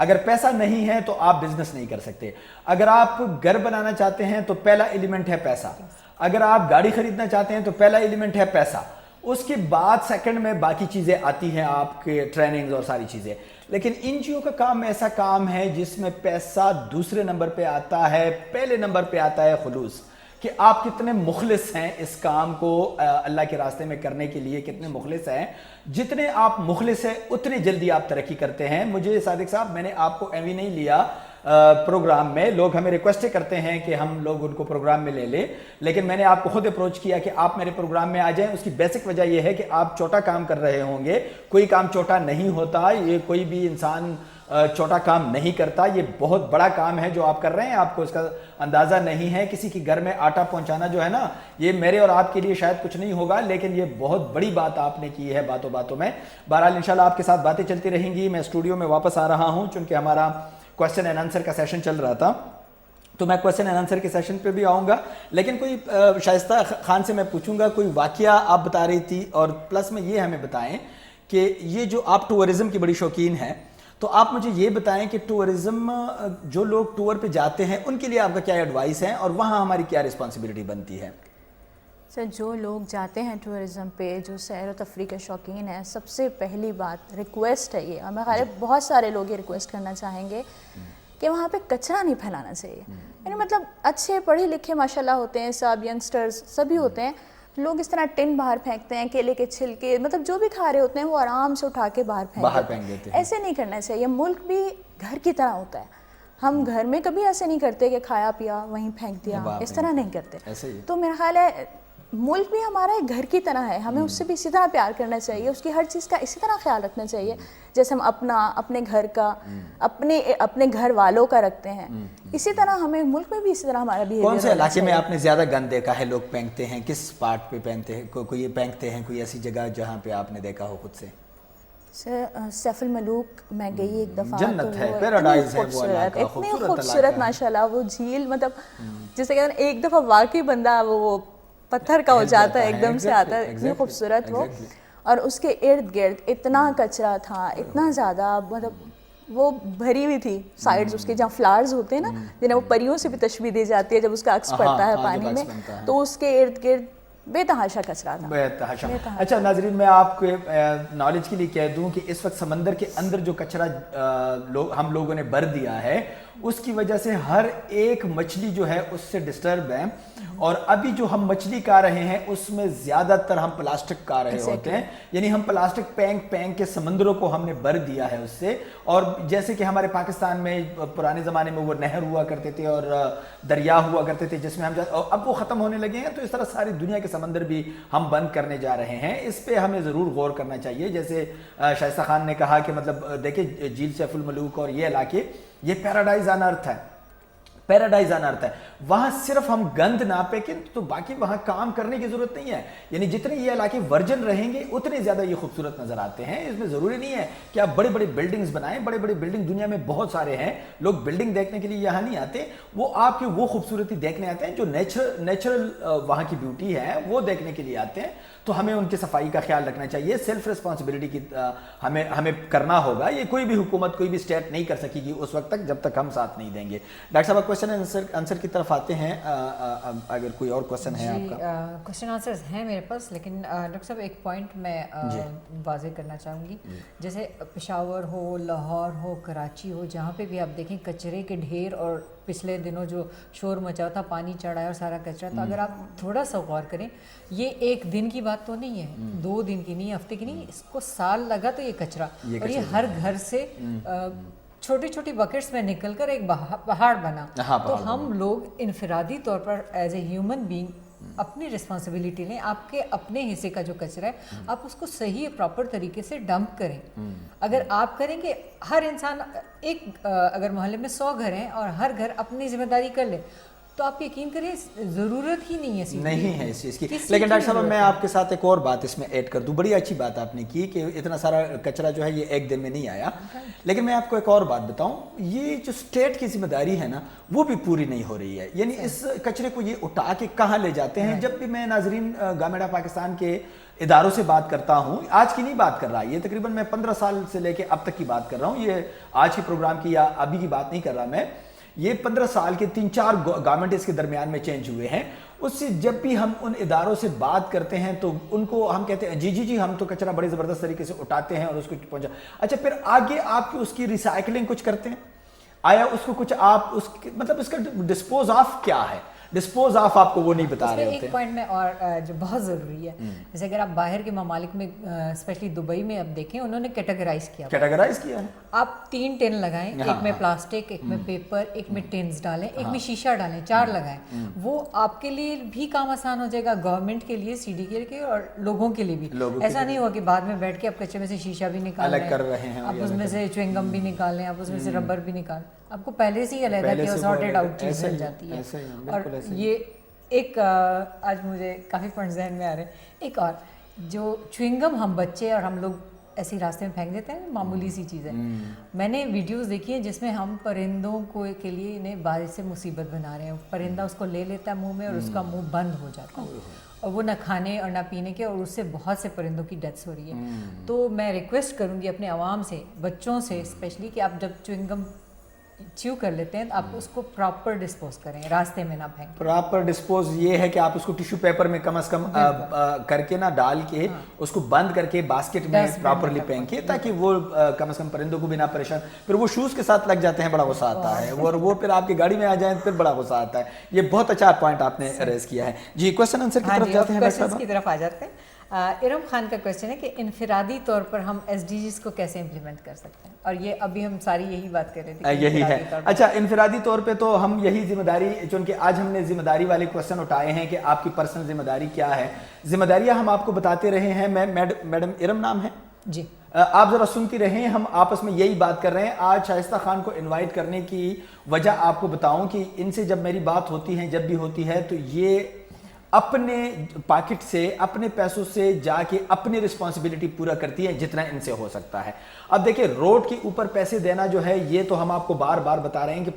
اگر پیسہ نہیں ہے تو آپ بزنس نہیں کر سکتے. اگر آپ گھر بنانا چاہتے ہیں تو پہلا ایلیمنٹ ہے پیسہ. اگر آپ گاڑی خریدنا چاہتے ہیں تو پہلا ایلیمنٹ ہے پیسہ. اس کے بعد سیکنڈ میں باقی چیزیں آتی ہیں, آپ کے ٹریننگز اور ساری چیزیں. لیکن این جی او کا کام ایسا کام ہے جس میں پیسہ دوسرے نمبر پہ آتا ہے, پہلے نمبر پہ آتا ہے خلوص, کہ آپ کتنے مخلص ہیں اس کام کو اللہ کے راستے میں کرنے کے لیے, کتنے مخلص ہیں. جتنے آپ مخلص ہیں اتنے جلدی آپ ترقی کرتے ہیں. مجھے صادق صاحب, میں نے آپ کو ایویں نہیں لیا پروگرام میں, لوگ ہمیں ریکویسٹ کرتے ہیں کہ ہم لوگ ان کو پروگرام میں لے لیں, لیکن میں نے آپ کو خود اپروچ کیا کہ آپ میرے پروگرام میں آ جائیں. اس کی بیسک وجہ یہ ہے کہ آپ چھوٹا کام کر رہے ہوں گے. کوئی کام چھوٹا نہیں ہوتا, یہ کوئی بھی انسان چھوٹا کام نہیں کرتا, یہ بہت بڑا کام ہے جو آپ کر رہے ہیں. آپ کو اس کا اندازہ نہیں ہے. کسی کے گھر میں آٹا پہنچانا جو ہے نا, یہ میرے اور آپ کے لیے شاید کچھ نہیں ہوگا, لیکن یہ بہت بڑی بات آپ نے کی ہے باتوں باتوں میں. بہرحال انشاءاللہ آپ کے ساتھ باتیں چلتی رہیں گی. میں اسٹوڈیو میں واپس آ رہا ہوں چونکہ ہمارا کویسچن اینڈ آنسر کا سیشن چل رہا تھا, تو میں کویسچن اینڈ آنسر کے سیشن پہ بھی آؤں گا. لیکن کوئی شائستہ خان سے میں پوچھوں گا, کوئی واقعہ آپ بتا رہی تھی, اور پلس میں یہ ہمیں بتائیں کہ یہ جو آپ ٹورزم کی بڑی شوقین ہیں, تو آپ مجھے یہ بتائیں کہ ٹورزم جو لوگ ٹور پہ جاتے ہیں ان کے لیے آپ کا کیا ایڈوائس ہے, اور وہاں ہماری کیا رسپانسبلٹی بنتی ہے؟ سر, جو لوگ جاتے ہیں ٹورزم پہ, جو سیر و تفریح کے شوقین ہیں, سب سے پہلی بات ریکویسٹ ہے یہ, ہمیں خیال بہت سارے لوگ یہ ریکویسٹ کرنا چاہیں گے کہ وہاں پہ کچرا نہیں پھیلانا چاہیے. یعنی مطلب اچھے پڑھے لکھے ماشاءاللہ ہوتے ہیں سب, ینگسٹرز سبھی ہوتے ہیں, لوگ اس طرح ٹن باہر پھینکتے ہیں, کیلے کے چھلکے, مطلب جو بھی کھا رہے ہوتے ہیں وہ آرام سے اٹھا کے باہر پھینک دیتے ہیں. ایسے نہیں کرنا چاہیے. ملک بھی گھر کی طرح ہوتا ہے. ہم گھر میں کبھی ایسے نہیں کرتے کہ کھایا پیا وہیں پھینک دیا, اس طرح نہیں کرتے. تو میرا خیال ہے ملک بھی ہمارا ایک گھر کی طرح ہے, ہمیں اس سے بھی اسی طرح پیار کرنا چاہیے, اس کی ہر چیز کا اسی طرح خیال رکھنا چاہیے جیسے ہم اپنے گھر کا, اپنے گھر والوں کا رکھتے ہیں, اسی طرح ہمیں ملک میں بھی اسی طرح ہمارا بھی. کون سے علاقے میں آپ نے زیادہ گند دیکھا ہے لوگ پھینکتے ہیں, کس پارٹ پہ پہنتے ہیں, کوئی پھینکتے ہیں, کوئی ایسی جگہ جہاں پہ آپ نے دیکھا ہو خود سے؟ سیف الملوک میں گئی ایک دفعہ, جنت ہے, پیراڈائز ہے وہ علاقہ, اتنی خوبصورت ماشاءاللہ وہ جھیل, مطلب جیسے کہتے ہیں ایک دفعہ واقعی بندہ وہ پتھر کا ہو جاتا ہے, ایک دم سے آتا ہے, اتنی خوبصورت وہ. اور اس کے ارد گرد اتنا کچرا تھا, اتنا زیادہ, مطلب وہ بھری ہوئی تھی سائڈز اس کے, جہاں فلاورز ہوتے ہیں نا, جنہیں وہ پریوں سے بھی تشبیہ دی جاتی ہے جب اس کا عکس پڑتا ہے پانی میں, تو اس کے ارد گرد بے تحاشا کچرا تھا, بے تحاشا. اچھا ناظرین, میں آپ کے نالج کے لیے کہہ دوں کہ اس وقت سمندر کے اندر جو کچرا ہم لوگوں نے بھر دیا ہے, اس کی وجہ سے ہر ایک مچھلی جو ہے اس سے ڈسٹرب ہے. اور ابھی جو ہم مچھلی کھا رہے ہیں اس میں زیادہ تر ہم پلاسٹک کھا رہے ہوتے ہیں, یعنی ہم پلاسٹک پینک کے سمندروں کو ہم نے بھر دیا ہے اس سے. اور جیسے کہ ہمارے پاکستان میں پرانے زمانے میں وہ نہر ہوا کرتے تھے اور دریا ہوا کرتے تھے جس میں ہم اب وہ ختم ہونے لگے ہیں, تو اس طرح ساری دنیا کے سمندر بھی ہم بند کرنے جا رہے ہیں. اس پہ ہمیں ضرور غور کرنا چاہیے. جیسے شائستہ خان نے کہا کہ مطلب دیکھیں جھیل سیف الملوک اور یہ علاقے, یہ پیراڈائز آن ارتھ ہے, پیراڈائز آن ارتھ ہے. وہاں صرف ہم گند نہ پھینکیں تو باقی وہاں کام کرنے کی ضرورت نہیں ہے. یعنی جتنے یہ علاقے ورجن رہیں گے اتنے زیادہ یہ خوبصورت نظر آتے ہیں. اس میں ضروری نہیں ہے کہ آپ بڑے بڑے بلڈنگز بنائیں, بڑے بڑے بلڈنگ دنیا میں بہت سارے ہیں. لوگ بلڈنگ دیکھنے کے لیے یہاں نہیں آتے, وہ آپ کی وہ خوبصورتی دیکھنے آتے ہیں جو نیچرل وہاں کی بیوٹی ہے وہ دیکھنے کے لیے آتے ہیں. تو ہمیں ان کی صفائی کا خیال رکھنا چاہیے. سیلف رسپانسبلٹی کی ہمیں کرنا ہوگا. یہ کوئی بھی حکومت, کوئی بھی اسٹیٹ نہیں کر سکے گی اس وقت تک جب تک ہم ساتھ نہیں دیں گے. ڈاکٹر صاحب کویشچن آنسر کی طرف آتے ہیں, اگر کوئی اور کویشچن ہے آپ کا. کویشچن آنسرز ہیں میرے پاس, لیکن ڈاکٹر صاحب ایک پوائنٹ میں واضح کرنا چاہوں گی. جیسے پشاور ہو, لاہور ہو, کراچی ہو, جہاں پہ بھی آپ دیکھیں کچرے کے ڈھیر, اور پچھلے دنوں جو شور مچا تھا, پانی چڑھا ہے اور سارا کچرا, تو اگر آپ تھوڑا سا غور کریں, یہ ایک دن کی بات تو نہیں ہے, 2 دن کی نہیں, ہفتے کی نہیں, اس کو سال لگا تو یہ کچرا, اور یہ ہر گھر سے چھوٹی چھوٹی بکٹس میں نکل کر ایک پہاڑ بنا. تو ہم لوگ انفرادی طور پر ایز اے ہیومن بینگ اپنی رسپانسبلٹی لیں. آپ کے اپنے حصے کا جو کچرا ہے آپ اس کو صحیح پراپر طریقے سے ڈمپ کریں. اگر آپ کریں گے, ہر انسان اگر محلے میں 100 گھر ہیں اور ہر گھر اپنی ذمہ داری کر لے, تو آپ یقین کریں ضرورت ہی نہیں ہے نہیں ہے اس چیز کی. لیکن ڈاکٹر صاحب میں آپ کے ساتھ ایک اور بات اس میں ایڈ کر دوں. بڑی اچھی بات آپ نے کی کہ اتنا سارا کچرا جو ہے یہ ایک دن میں نہیں آیا, لیکن میں آپ کو ایک اور بات بتاؤں, یہ جو اسٹیٹ کی ذمہ داری ہے نا وہ بھی پوری نہیں ہو رہی ہے. یعنی اس کچرے کو یہ اٹھا کے کہاں لے جاتے ہیں. جب بھی میں ناظرین گورنمنٹ آف پاکستان کے اداروں سے بات کرتا ہوں, آج کی نہیں بات کر رہا, یہ تقریباً میں 15 سال سے لے کے اب تک کی بات کر رہا ہوں, یہ آج کے پروگرام کی یا ابھی کی بات نہیں کر رہا میں, یہ 15 سال کے 3-4 گورنمنٹ اس کے درمیان میں چینج ہوئے ہیں. اس سے جب بھی ہم ان اداروں سے بات کرتے ہیں تو ان کو ہم کہتے ہیں جی ہم تو کچرا بڑے زبردست طریقے سے اٹھاتے ہیں اور اس کو پہنچا. اچھا پھر آگے آپ کی اس کی ریسائکلنگ کچھ کرتے ہیں؟ آیا اس کو کچھ آپ اس مطلب اس کا ڈسپوز آف کیا ہے؟ ڈسپوز آف آپ کو وہ نہیں بتا رہے ہوتے. ایک پوائنٹ میں اور جو بہت ضروری ہے, جیسے اگر آپ باہر کے ممالک میں اسپیشلی دبئی میں اب دیکھیں, انہوں نے کیٹیگرائز کیا ہے. آپ 3 ٹین لگائیں, ایک میں پلاسٹک, ایک میں پیپر, ایک میں ٹینز ڈالیں, ایک میں شیشہ ڈالیں, 4 لگائیں. وہ آپ کے لیے بھی کام آسان ہو جائے گا, گورنمنٹ کے لیے, سی ڈی کے لیے اور لوگوں کے لیے بھی. ایسا نہیں ہوا کہ بعد میں بیٹھ کے آپ کچرے میں سے شیشہ بھی نکال رہے ہیں, آپ اس میں سے چوئنگم بھی نکالیں, آپ اس میں سے ربر بھی نکالیں, آپ کو پہلے سے ہی علیحدہ کہ سارٹیڈ آؤٹ چیز مل جاتی ہے. اور یہ ایک آج مجھے کافی پوائنٹ ذہن میں آ رہے ہیں. ایک اور جو چوئنگم ہم بچے اور ہم لوگ ایسے راستے میں پھینک دیتے ہیں, معمولی سی چیز ہے. میں نے ویڈیوز دیکھی ہیں جس میں ہم پرندوں کو کے لیے انہیں بارش سے مصیبت بنا رہے ہیں. پرندہ اس کو لے لیتا ہے منہ میں اور اس کا منہ بند ہو جاتا ہے, اور وہ نہ کھانے اور نہ پینے کے, اور اس سے بہت سے پرندوں کی ڈیتھس ہو رہی ہے. تو میں ریکویسٹ کروں گی اپنے عوام سے, بچوں سے اسپیشلی, کہ آپ جب چوئنگم چیو کر لیتے ہیں تو آپ اس کو پراپر ڈسپوز کریں, راستے میں نہ پھینکیں. پراپر ڈسپوز یہ ہے کہ آپ اس کو ٹیشو پیپر میں کم از کم کر کے نا ڈال کے اس کو بند کر کے باسکٹ میں پراپرلی پھینکیں, تاکہ وہ کم از کم پرندوں کو بھی نہ پریشان. پھر وہ شوز کے ساتھ لگ جاتے ہیں, بڑا غصہ آتا ہے, اور وہ پھر آپ کی گاڑی میں آ جائیں پھر بڑا غصہ آتا ہے. یہ بہت اچھا پوائنٹ آپ نے ریز کیا ہے. جی کوسچن آنسر کی طرف جاتے ہیں. کوسچنز کی طرف آ جاتے ہیں. ارم خان کا کوشچن ہے کہ انفرادی طور پر ہم ایس ڈی جیز کو کیسے امپلیمنٹ کر سکتے ہیں, اور یہ ابھی ہم ساری یہی بات کر رہے تھے. یہی ہے. اچھا انفرادی طور پہ تو ہم یہی ذمہ داری, چونکہ آج ہم نے ذمہ داری والے کوشچن اٹھائے ہیں کہ آپ کی پرسنل ذمہ داری کیا ہے. ذمہ داریاں ہم آپ کو بتاتے رہے ہیں. میں میڈم ارم نام ہے جی, آپ ذرا سنتی رہیں. ہم آپس میں یہی بات کر رہے ہیں. آج شائستہ خان کو انوائٹ کرنے کی وجہ آپ کو بتاؤں کہ ان سے جب میری بات ہوتی ہے, جب بھی ہوتی ہے, تو یہ اپنے پاکٹ سے, اپنے پیسوں سے جا کے اپنی رسپانسبلٹی پورا کرتی ہے جتنا ان سے ہو سکتا ہے. اب دیکھیں روڈ کے اوپر پیسے دینا جو ہے, یہ تو ہم آپ کو بار بار بتا رہے ہیں کہ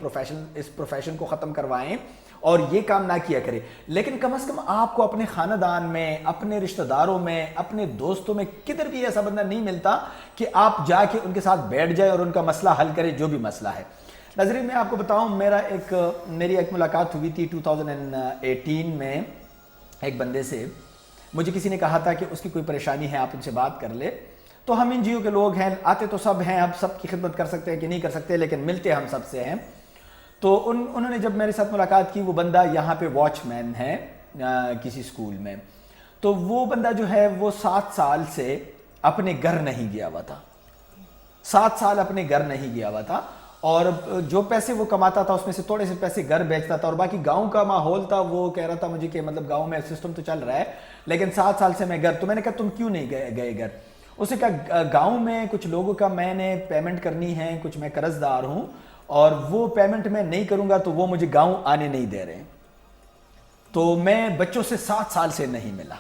اس پروفیشن کو ختم کروائیں اور یہ کام نہ کیا کرے. لیکن کم از کم آپ کو اپنے خاندان میں, اپنے رشتہ داروں میں, اپنے دوستوں میں کدھر بھی ایسا بندہ نہیں ملتا کہ آپ جا کے ان کے ساتھ بیٹھ جائے اور ان کا مسئلہ حل کرے, جو بھی مسئلہ ہے. ناظرین میں آپ کو بتاؤں, میری ایک ملاقات ہوئی تھی 2018 میں ایک بندے سے. مجھے کسی نے کہا تھا کہ اس کی کوئی پریشانی ہے, آپ ان سے بات کر لے. تو ہم NGO کے لوگ ہیں, آتے تو سب ہیں, اب سب کی خدمت کر سکتے ہیں کہ نہیں کر سکتے, لیکن ملتے ہم سب سے ہیں. تو انہوں نے جب میرے ساتھ ملاقات کی, وہ بندہ یہاں پہ واچ مین ہے کسی اسکول میں. تو وہ بندہ جو ہے وہ 7 سال سے اپنے گھر نہیں گیا ہوا تھا, 7 سال اپنے گھر نہیں گیا ہوا تھا. اور جو پیسے وہ کماتا تھا اس میں سے تھوڑے سے پیسے گھر بیچتا تھا, اور باقی گاؤں کا ماحول تھا. وہ کہہ رہا تھا مجھے کہ مطلب گاؤں میں سسٹم تو چل رہا ہے, لیکن 7 سال سے میں گھر. تو میں نے کہا تم کیوں نہیں گئے گھر؟ اس نے کہا گاؤں میں کچھ لوگوں کا میں نے پیمنٹ کرنی ہے, کچھ میں قرض دار ہوں, اور وہ پیمنٹ میں نہیں کروں گا تو وہ مجھے گاؤں آنے نہیں دے رہے, تو میں بچوں سے 7 سال سے نہیں ملا.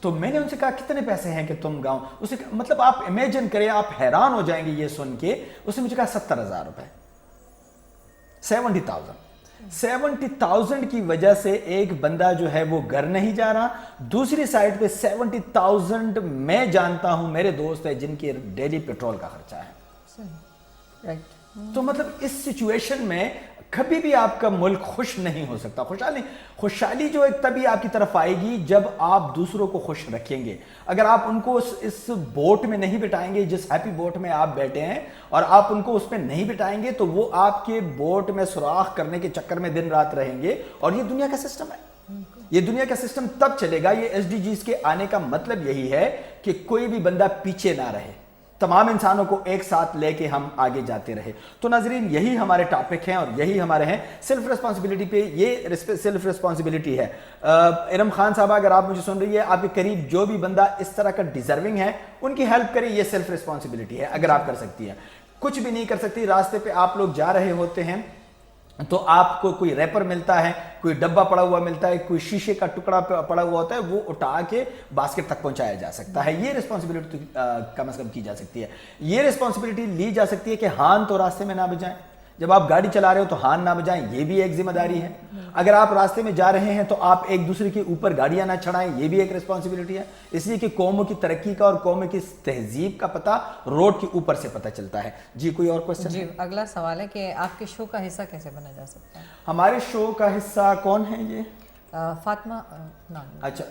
تو میں نے ان سے کہا کتنے پیسے ہیں کہ تم گاؤں, اسے مطلب آپ امیجن کریں, آپ حیران ہو جائیں گے یہ سن کے. اس نے مجھے کہا 70,000 روپے, 70,000 کی وجہ سے ایک بندہ جو ہے وہ گھر نہیں جا رہا. دوسری سائڈ پہ 70,000 میں جانتا ہوں میرے دوست ہے جن کے ڈیلی پیٹرول کا خرچہ ہے. تو مطلب اس سچویشن میں کبھی بھی آپ کا ملک خوش نہیں ہو سکتا. خوشحالی جو ایک تبھی آپ کی طرف آئے گی جب آپ دوسروں کو خوش رکھیں گے. اگر آپ ان کو اس بوٹ میں نہیں بٹھائیں گے جس ہیپی بوٹ میں آپ بیٹھے ہیں, اور آپ ان کو اس میں نہیں بٹھائیں گے, تو وہ آپ کے بوٹ میں سوراخ کرنے کے چکر میں دن رات رہیں گے. اور یہ دنیا کا سسٹم ہے, یہ دنیا کا سسٹم تب چلے گا. یہ SDGs کے آنے کا مطلب یہی ہے کہ کوئی بھی بندہ پیچھے نہ رہے, تمام انسانوں کو ایک ساتھ لے کے ہم آگے جاتے رہے. تو ناظرین یہی ہمارے ٹاپک ہیں اور یہی ہمارے ہیں. سیلف ریسپانسبلٹی پہ یہ سیلف ریسپانسبلٹی ہے. ارم خان صاحبہ اگر آپ مجھے سن رہی ہے, آپ کے قریب جو بھی بندہ اس طرح کا ڈیزرونگ ہے ان کی ہیلپ کریں. یہ سیلف ریسپانسبلٹی ہے اگر آپ کر سکتی ہیں. کچھ بھی نہیں کر سکتی, راستے پہ آپ لوگ جا رہے ہوتے ہیں, تو آپ کو کوئی ریپر ملتا ہے, کوئی ڈبہ پڑا ہوا ملتا ہے, کوئی شیشے کا ٹکڑا پڑا ہوا ہوتا ہے, وہ اٹھا کے باسکٹ تک پہنچایا جا سکتا ہے. یہ رسپانسبلٹی کم از کم کی جا سکتی ہے. یہ رسپانسبلٹی لی جا سکتی ہے کہ ہارن تو راستے میں نہ بجائیں, جب آپ گاڑی چلا رہے ہو تو ہارن نہ بجائیں, یہ بھی ایک ذمہ داری ہے. اگر آپ راستے میں جا رہے ہیں تو آپ ایک دوسرے کے اوپر گاڑیاں نہ چڑھائیں, یہ بھی ایک رسپانسبلٹی ہے. اس لیے کہ قوموں کی ترقی کا اور قوموں کی تہذیب کا پتہ روڈ کے اوپر سے پتہ چلتا ہے. جی کوئی اور کوشچن؟ جی اگلا سوال ہے کہ آپ کے شو کا حصہ کیسے بنا جا سکتا ہے؟ ہمارے شو کا حصہ کون ہے یہ؟ فاطمہ اچھا,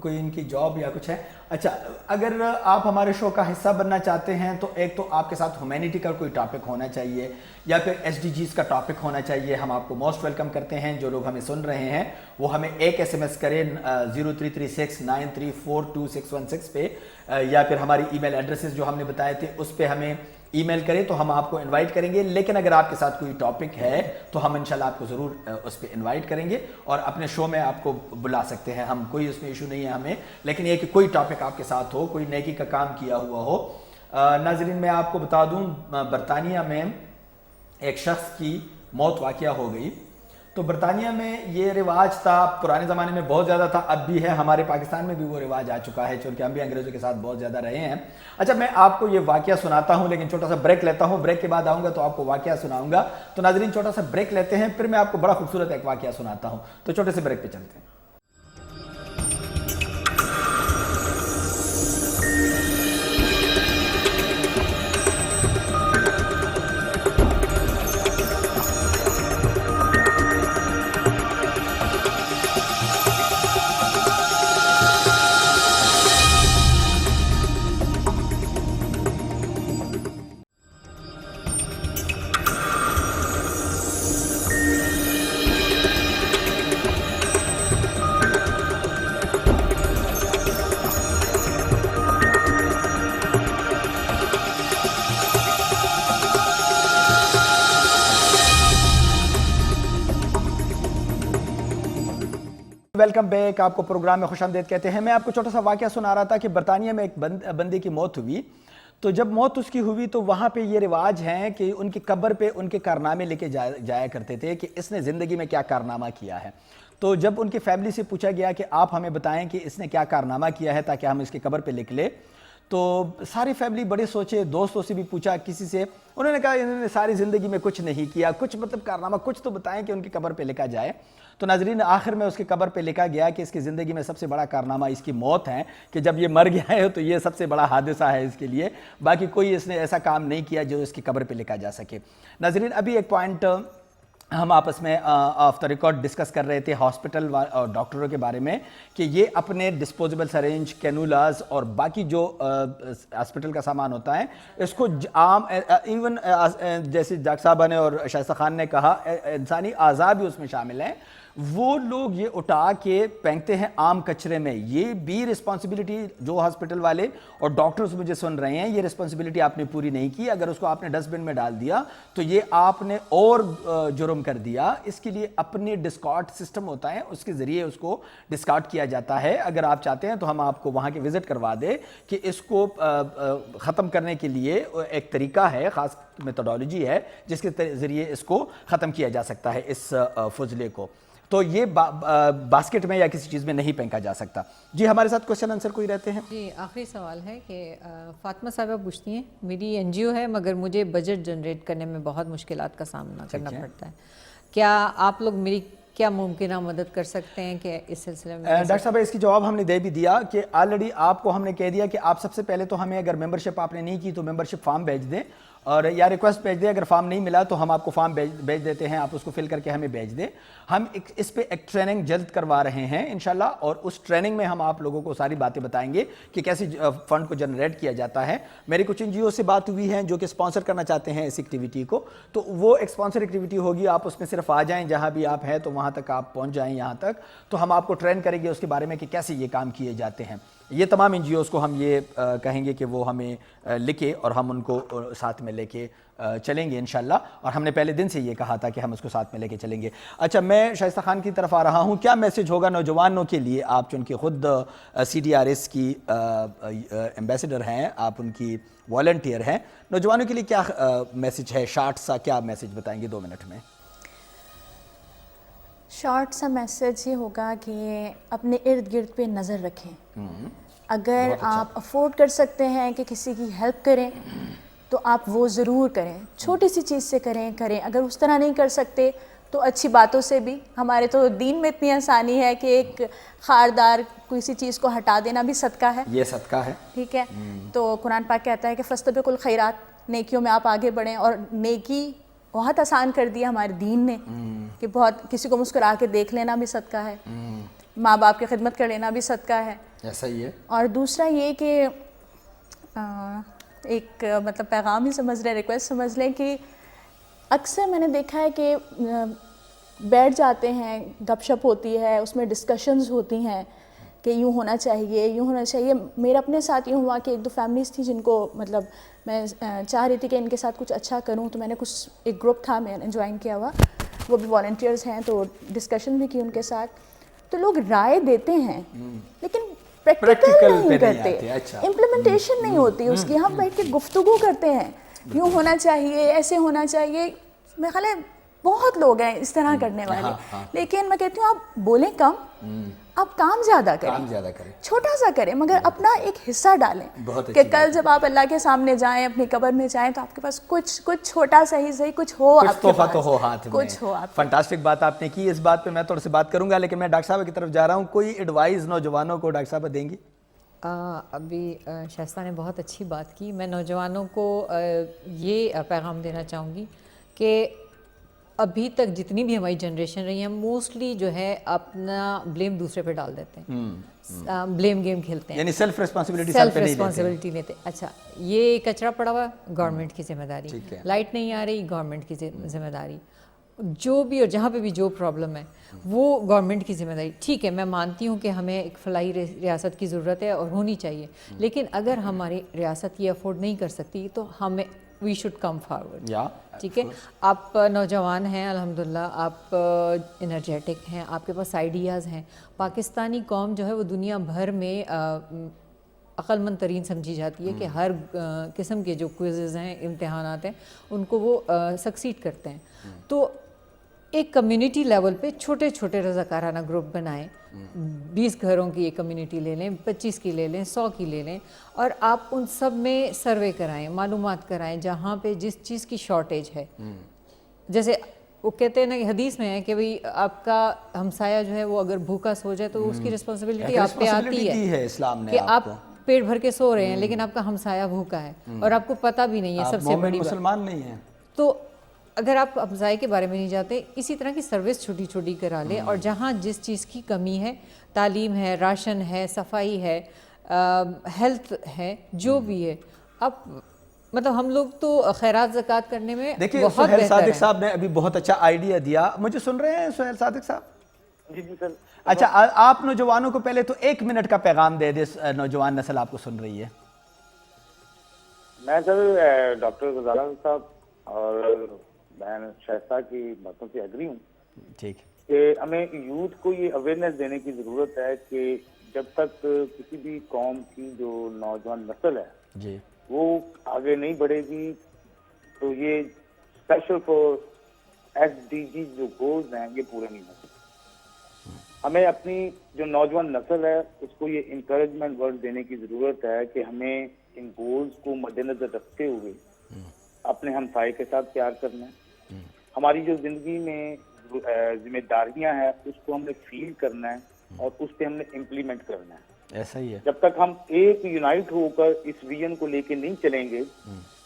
کوئی ان کی جاب یا کچھ ہے؟ اچھا, اگر آپ ہمارے شو کا حصہ بننا چاہتے ہیں تو ایک تو آپ کے ساتھ ہیومینٹی کا کوئی ٹاپک ہونا چاہیے یا پھر SDGs کا ٹاپک ہونا چاہیے. ہم آپ کو موسٹ ویلکم کرتے ہیں. جو لوگ ہمیں سن رہے ہیں وہ ہمیں ایک SMS کریں 0336934216 پہ, یا پھر ہماری ای میل ایڈریسز جو ہم نے بتائے تھے اس پہ ہمیں ای میل کریں تو ہم آپ کو انوائٹ کریں گے. لیکن اگر آپ کے ساتھ کوئی ٹاپک ہے تو ہم انشاءاللہ آپ کو ضرور اس پہ انوائٹ کریں گے اور اپنے شو میں آپ کو بلا سکتے ہیں. ہم کوئی اس میں ایشو نہیں ہے ہمیں, لیکن یہ کہ کوئی ٹاپک آپ کے ساتھ ہو, کوئی نیکی کا کام کیا ہوا ہو. ناظرین میں آپ کو بتا دوں, برطانیہ میں ایک شخص کی موت واقعہ ہو گئی. تو برطانیہ میں یہ رواج تھا, پرانے زمانے میں بہت زیادہ تھا, اب بھی ہے. ہمارے پاکستان میں بھی وہ رواج آ چکا ہے چونکہ ہم بھی انگریزوں کے ساتھ بہت زیادہ رہے ہیں. اچھا, میں آپ کو یہ واقعہ سناتا ہوں لیکن چھوٹا سا بریک لیتا ہوں. بریک کے بعد آؤں گا تو آپ کو واقعہ سناؤں گا. تو ناظرین چھوٹا سا بریک لیتے ہیں, پھر میں آپ کو بڑا خوبصورت ایک واقعہ سناتا ہوں. تو چھوٹے سے بریک پہ چلتے ہیں. Welcome back. آپ کو پروگرام میں خوش آمدید کہتے ہیں. میں آپ کو چھوٹا سا واقعہ سنا رہا تھا کہ برطانیہ میں ایک بندے کی موت ہوئی. تو جب موت اس کی ہوئی تو وہاں پہ یہ رواج ہیں کہ ان کی قبر پہ ان کے کارنامے لے کے جایا کرتے تھے کہ اس نے زندگی میں کیا کارنامہ کیا ہے. تو جب ان کی فیملی سے پوچھا گیا کہ آپ ہمیں بتائیں کہ اس نے کیا کارنامہ کیا ہے تاکہ ہم اس کی قبر پہ لکھ لیں, تو ساری فیملی بڑے سوچے, دوستوں سے بھی پوچھا, کسی سے, انہوں نے کہا انہوں نے ساری زندگی میں کچھ نہیں کیا, کچھ مطلب کارنامہ کچھ تو بتائیں کہ ان کی قبر پہ لکھا جائے. تو ناظرین آخر میں اس کی قبر پہ لکھا گیا کہ اس کی زندگی میں سب سے بڑا کارنامہ اس کی موت ہے, کہ جب یہ مر گیا ہے تو یہ سب سے بڑا حادثہ ہے اس کے لیے, باقی کوئی اس نے ایسا کام نہیں کیا جو اس کی قبر پہ لکھا جا سکے. ناظرین ابھی ایک پوائنٹ ہم آپس میں آف دا ریکارڈ ڈسکس کر رہے تھے ہاسپٹل اور ڈاکٹروں کے بارے میں کہ یہ اپنے ڈسپوزیبل سرنج, کینولاز اور باقی جو ہاسپٹل کا سامان ہوتا ہے اس کو عام ایون جیسے ڈاکٹر صاحبہ نے اور شائستہ خان نے کہا انسانی اعضاء بھی اس میں شامل ہیں, وہ لوگ یہ اٹھا کے پھینکتے ہیں عام کچرے میں. یہ بھی رسپانسبلٹی جو ہاسپٹل والے اور ڈاکٹرز مجھے سن رہے ہیں, یہ رسپانسبلٹی آپ نے پوری نہیں کی. اگر اس کو آپ نے ڈسٹ بن میں ڈال دیا تو یہ آپ نے اور جرم کر دیا. اس کے لیے اپنے ڈسکارڈ سسٹم ہوتا ہے, اس کے ذریعے اس کو ڈسکارڈ کیا جاتا ہے. اگر آپ چاہتے ہیں تو ہم آپ کو وہاں کے وزٹ کروا دیں کہ اس کو ختم کرنے کے لیے ایک طریقہ ہے, خاص میتھڈالوجی ہے جس کے ذریعے اس کو ختم کیا جا سکتا ہے اس فضلے کو. تو یہ باسکٹ میں یا کسی چیز میں نہیں پھینکا جا سکتا. جی ہمارے ساتھ کوشچن آنسر کوئی رہتے ہیں؟ جی آخری سوال ہے کہ فاطمہ صاحبہ پوچھتی ہیں, میری NGO ہے مگر مجھے بجٹ جنریٹ کرنے میں بہت مشکلات کا سامنا کرنا پڑتا ہے, کیا آپ لوگ میری کیا ممکنہ مدد کر سکتے ہیں کہ اس سلسلے میں؟ ڈاکٹر صاحب اس کی جواب ہم نے دے بھی دیا کہ آلریڈی آپ کو ہم نے کہہ دیا کہ آپ سب سے پہلے تو ہمیں اگر ممبرشپ آپ نے نہیں کی تو ممبرشپ فارم بھیج دیں, اور یا ریکویسٹ بھیج دیں. اگر فارم نہیں ملا تو ہم آپ کو فارم بھیج دیتے ہیں, آپ اس کو فل کر کے ہمیں بھیج دیں. ہم اس پہ ایک ٹریننگ جلد کروا رہے ہیں انشاءاللہ, اور اس ٹریننگ میں ہم آپ لوگوں کو ساری باتیں بتائیں گے کہ کیسے فنڈ کو جنریٹ کیا جاتا ہے. میری کچھ NGO سے بات ہوئی ہے جو کہ اسپانسر کرنا چاہتے ہیں اس ایکٹیویٹی کو, تو وہ ایک اسپانسر ایکٹیویٹی ہوگی. آپ اس میں صرف آ جائیں, جہاں بھی آپ ہیں تو وہاں تک آپ پہنچ جائیں یہاں تک, تو ہم آپ کو ٹرین کریں گے اس کے بارے میں کہ کیسے یہ کام کیے جاتے ہیں. یہ تمام NGOs کو ہم یہ کہیں گے کہ وہ ہمیں لکھے اور ہم ان کو ساتھ میں لے کے چلیں گے انشاءاللہ, اور ہم نے پہلے دن سے یہ کہا تھا کہ ہم اس کو ساتھ میں لے کے چلیں گے. اچھا, میں شائستہ خان کی طرف آ رہا ہوں. کیا میسج ہوگا نوجوانوں کے لیے, آپ چونکہ خود CDRS کی ایمبیسڈر ہیں, آپ ان کی والنٹیئر ہیں, نوجوانوں کے لیے کیا میسج ہے, شارٹ سا کیا میسج بتائیں گے 2 منٹ میں؟ شارٹ سا میسج یہ ہوگا کہ اپنے ارد گرد پہ نظر رکھیں. اگر آپ افورڈ کر سکتے ہیں کہ کسی کی ہیلپ کریں تو آپ وہ ضرور کریں, چھوٹی سی چیز سے کریں. اگر اس طرح نہیں کر سکتے تو اچھی باتوں سے بھی. ہمارے تو دین میں اتنی آسانی ہے کہ ایک خاردار کسی چیز کو ہٹا دینا بھی صدقہ ہے, یہ صدقہ ہے, ٹھیک ہے. تو قرآن پاک کہتا ہے کہ فاستبقوا الخیرات, نیکیوں میں آپ آگے بڑھیں. اور نیکی بہت آسان کر دیا ہمارے دین نے کہ بہت کسی کو مسکرا کے دیکھ لینا بھی صدقہ ہے, ماں باپ کی خدمت کر لینا بھی صدقہ ہے. ایسا ہی ہے. اور دوسرا یہ کہ ایک مطلب پیغام ہی سمجھ لیں, ریکویسٹ سمجھ لیں کہ اکثر میں نے دیکھا ہے کہ بیٹھ جاتے ہیں, گپ شپ ہوتی ہے, اس میں ڈسکشنز ہوتی ہیں کہ یوں ہونا چاہیے, یوں ہونا چاہیے. میرا اپنے ساتھ یوں ہوا کہ ایک دو فیملیز تھی جن کو مطلب میں چاہ رہی تھی کہ ان کے ساتھ کچھ اچھا کروں, تو میں نے ایک گروپ تھا میں نے جوائن کیا ہوا, وہ بھی والنٹیئرز ہیں, تو ڈسکشن بھی کی ان کے ساتھ. تو لوگ رائے دیتے ہیں لیکن پریکٹیکل نہیں کرتے, امپلیمنٹیشن نہیں ہوتی اس کی. ہم بیٹھ کے گفتگو کرتے ہیں, یوں ہونا چاہیے, ایسے ہونا چاہیے. میرا خیال ہے بہت لوگ ہیں اس طرح کرنے والے, لیکن میں کہتی ہوں آپ بولیں کم, آپ کام زیادہ کریں, چھوٹا سا کریں مگر اپنا ایک حصہ ڈالیں کہ کل جب آپ اللہ کے سامنے جائیں, اپنی قبر میں جائیں, تو آپ کے پاس کچھ چھوٹا سا ہی صحیح کچھ ہو, آپ کے پاس تو ہو ہاتھ میں. کچھ ہو. فنٹاسٹک بات آپ نے کی. اس بات پہ میں تھوڑے سے بات کروں گا, لیکن میں ڈاکٹر صاحب کی طرف جا رہا ہوں. کوئی ایڈوائز نوجوانوں کو ڈاکٹر صاحب دیں گی؟ ابھی شائستہ نے بہت اچھی بات کی. میں نوجوانوں کو یہ پیغام دینا چاہوں گی کہ ابھی تک جتنی بھی ہماری جنریشن رہی ہے, موسٹلی جو ہے اپنا بلیم دوسرے پہ ڈال دیتے ہیں, بلیم گیم کھیلتے ہیں, یعنی سیلف ریسپانسبلٹی لیتے. اچھا یہ کچرا پڑا ہوا, گورنمنٹ کی ذمہ داری, لائٹ نہیں آ رہی, گورنمنٹ کی ذمہ داری, جو بھی اور جہاں پہ بھی جو پرابلم ہے وہ گورنمنٹ کی ذمہ داری. ٹھیک ہے, میں مانتی ہوں کہ ہمیں ایک فلاحی ریاست کی ضرورت ہے اور ہونی چاہیے, لیکن اگر ہماری ریاست یہ افورڈ نہیں کر سکتی تو ہمیں وی شوڈ کم فارورڈ. ٹھیک ہے, آپ نوجوان ہیں الحمدللہ, آپ انرجیٹک ہیں, آپ کے پاس آئیڈیاز ہیں. پاکستانی قوم جو ہے وہ دنیا بھر میں عقل مند ترین سمجھی جاتی ہے کہ ہر قسم کے جو کوئزز ہیں, امتحانات ہیں, ان کو وہ سکسیڈ کرتے ہیں. تو ایک کمیونٹی لیول پہ چھوٹے چھوٹے رضاکارانہ گروپ بنائیں, 20 گھروں کی ایک کمیونٹی لے لیں, 25 کی لے لیں, 100 کی لے لیں, اور آپ ان سب میں سروے کرائیں, معلومات کرائیں جہاں پہ جس چیز کی شارٹیج ہے. جیسے وہ کہتے ہیں نا کہ حدیث میں ہے کہ بھئی آپ کا ہمسایہ جو ہے وہ اگر بھوکا سو جائے تو اس کی رسپانسبلٹی آپ پہ آتی ہے اسلام نے کہ آپ پیٹ بھر کے سو رہے ہیں لیکن آپ کا ہمسایہ بھوکا ہے اور آپ کو پتہ بھی نہیں ہے. سب سے بڑی مسلمان نہیں ہے. تو اگر آپ ہمسائے کے بارے میں نہیں جاتے, اسی طرح کی سروس چھوٹی چھوٹی کرا لیں, اور جہاں جس چیز کی کمی ہے, تعلیم ہے, راشن ہے, صفائی ہے, ہیلتھ ہے, جو بھی ہے, اب مطلب ہم لوگ تو خیرات زکوٰۃ کرنے میں دیکھیں سہیل صادق صاحب نے ابھی بہت اچھا آئیڈیا دیا. مجھے سن رہے ہیں سہیل صادق صاحب؟ جی جی سر. اچھا آپ نوجوانوں کو پہلے تو 1 منٹ کا پیغام دے دے, نوجوان نسل آپ کو سن رہی ہے. میں سر ڈاکٹر غزالہ صاحب اور بہن شائستہ کی باتوں سے اگری ہوں. ٹھیک. کہ ہمیں یوتھ کو یہ اویئرنیس دینے کی ضرورت ہے کہ جب تک کسی بھی قوم کی جو نوجوان نسل ہے جی وہ آگے نہیں بڑھے گی تو یہ اسپیشل فور SDG جو گولز ہیں یہ پورے نہیں ہو سکتے. ہمیں اپنی جو نوجوان نسل ہے اس کو یہ انکریجمنٹ ورڈ دینے کی ضرورت ہے کہ ہمیں ان گولز کو مد نظر رکھتے ہوئے اپنے ہمسائے کے ساتھ پیار کرنا ہے. ہماری جو زندگی میں ذمہ داریاں ہیں اس کو ہم نے فیل کرنا ہے اور اس پہ ہم نے امپلیمنٹ کرنا ہے. ایسا ہی ہے. جب تک ہم ایک یونائٹ ہو کر اس ویژن کو لے کے نہیں چلیں گے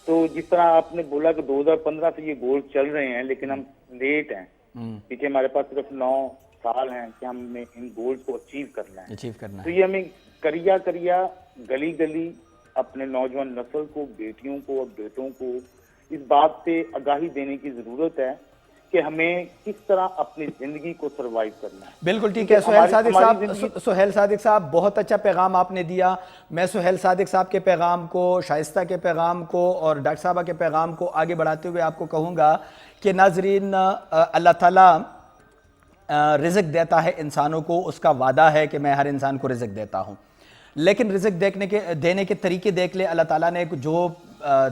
تو جس طرح آپ نے بولا کہ 2015 سے یہ گول چل رہے ہیں لیکن ہم لیٹ ہیں کیونکہ ہمارے پاس صرف 9 سال ہیں کہ ہم نے ان گولز کو اچیو کرنا ہے. تو یہ ہمیں کریا گلی گلی اپنے نوجوان نسل کو, بیٹیوں کو اور بیٹوں کو اس بات پہ آگاہی دینے کی ضرورت ہے کہ ہمیں کس طرح اپنی زندگی کو سروائیو کرنا ہے. بالکل ٹھیک ہے سہیل صادق صاحب بہت اچھا پیغام آپ نے دیا. میں سہیل صادق صاحب کے پیغام کو, شائستہ کے پیغام کو اور ڈاکٹر صاحبہ کے پیغام کو آگے بڑھاتے ہوئے آپ کو کہوں گا کہ ناظرین, اللہ تعالیٰ رزق دیتا ہے انسانوں کو, اس کا وعدہ ہے کہ میں ہر انسان کو رزق دیتا ہوں, لیکن رزق دینے کے طریقے دیکھ لیں. اللہ تعالیٰ نے جو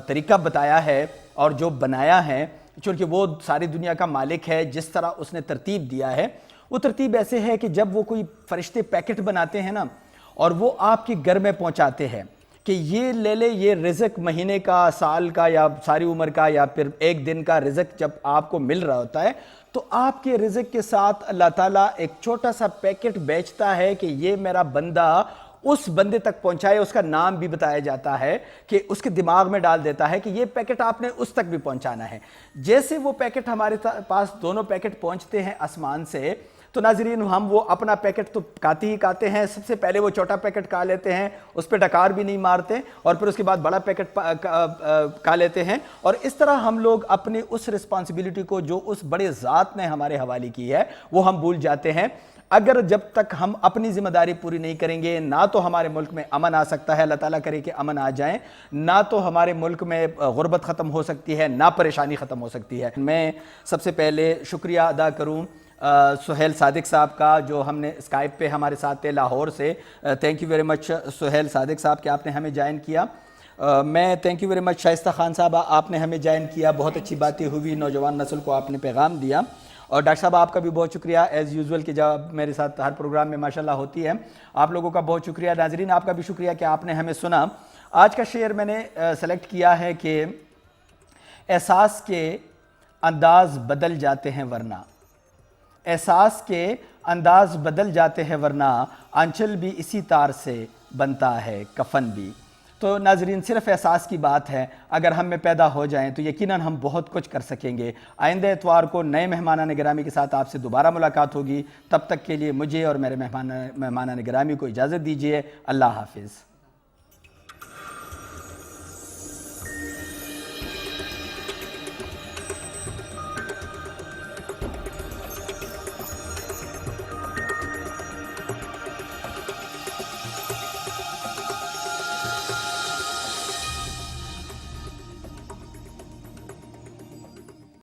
طریقہ بتایا ہے اور جو بنایا ہے, چونکہ وہ ساری دنیا کا مالک ہے, جس طرح اس نے ترتیب دیا ہے وہ ترتیب ایسے ہے کہ جب وہ کوئی فرشتے پیکٹ بناتے ہیں نا اور وہ آپ کے گھر میں پہنچاتے ہیں کہ یہ لے لے، یہ رزق مہینے کا، سال کا یا ساری عمر کا یا پھر ایک دن کا رزق جب آپ کو مل رہا ہوتا ہے تو آپ کے رزق کے ساتھ اللہ تعالیٰ ایک چھوٹا سا پیکٹ بیچتا ہے کہ یہ میرا بندہ اس بندے تک پہنچائے. اس کا نام بھی بتایا جاتا ہے کہ اس کے دماغ میں ڈال دیتا ہے کہ یہ پیکٹ آپ نے اس تک بھی پہنچانا ہے. جیسے وہ پیکٹ ہمارے پاس دونوں پیکٹ پہنچتے ہیں آسمان سے تو ناظرین ہم وہ اپنا پیکٹ تو کاتے ہی کاتے ہیں. سب سے پہلے وہ چھوٹا پیکٹ کھا لیتے ہیں، اس پہ ڈکار بھی نہیں مارتے، اور پھر اس کے بعد بڑا پیکٹ کھا لیتے ہیں. اور اس طرح ہم لوگ اپنی اس رسپانسبلٹی کو جو اس بڑے ذات نے ہمارے حوالے کی ہے وہ ہم بھول جاتے ہیں. اگر جب تک ہم اپنی ذمہ داری پوری نہیں کریں گے نہ تو ہمارے ملک میں امن آ سکتا ہے، اللہ تعالیٰ کرے کہ امن آ جائیں، نہ تو ہمارے ملک میں غربت ختم ہو سکتی ہے، نہ پریشانی ختم ہو سکتی ہے. میں سب سے پہلے شکریہ ادا کروں سہیل صادق صاحب کا جو ہم نے اسکائپ پہ ہمارے ساتھ تھے لاہور سے. Thank you very much Sohail Sadiq صاحب کہ آپ نے ہمیں جوائن کیا. میں thank you very much Shaista Khan صاحب، آپ نے ہمیں جوائن کیا، بہت اچھی باتیں ہوئی، نوجوان نسل کو آپ نے پیغام دیا. اور ڈاکٹر صاحب آپ کا بھی بہت شکریہ ایز یوزول کہ جب میرے ساتھ ہر پروگرام میں ماشاءاللہ ہوتی ہے. آپ لوگوں کا بہت شکریہ. ناظرین آپ کا بھی شکریہ کہ آپ نے ہمیں سنا. آج کا شعر میں نے سلیکٹ کیا ہے کہ احساس کے انداز بدل جاتے ہیں ورنہ، احساس کے انداز بدل جاتے ہیں ورنہ آنچل بھی اسی تار سے بنتا ہے کفن بھی. تو ناظرین صرف احساس کی بات ہے، اگر ہم میں پیدا ہو جائیں تو یقیناً ہم بہت کچھ کر سکیں گے. آئندہ اتوار کو نئے مہمانان گرامی کے ساتھ آپ سے دوبارہ ملاقات ہوگی. تب تک کے لیے مجھے اور میرے مہمانان گرامی کو اجازت دیجیے. اللہ حافظ.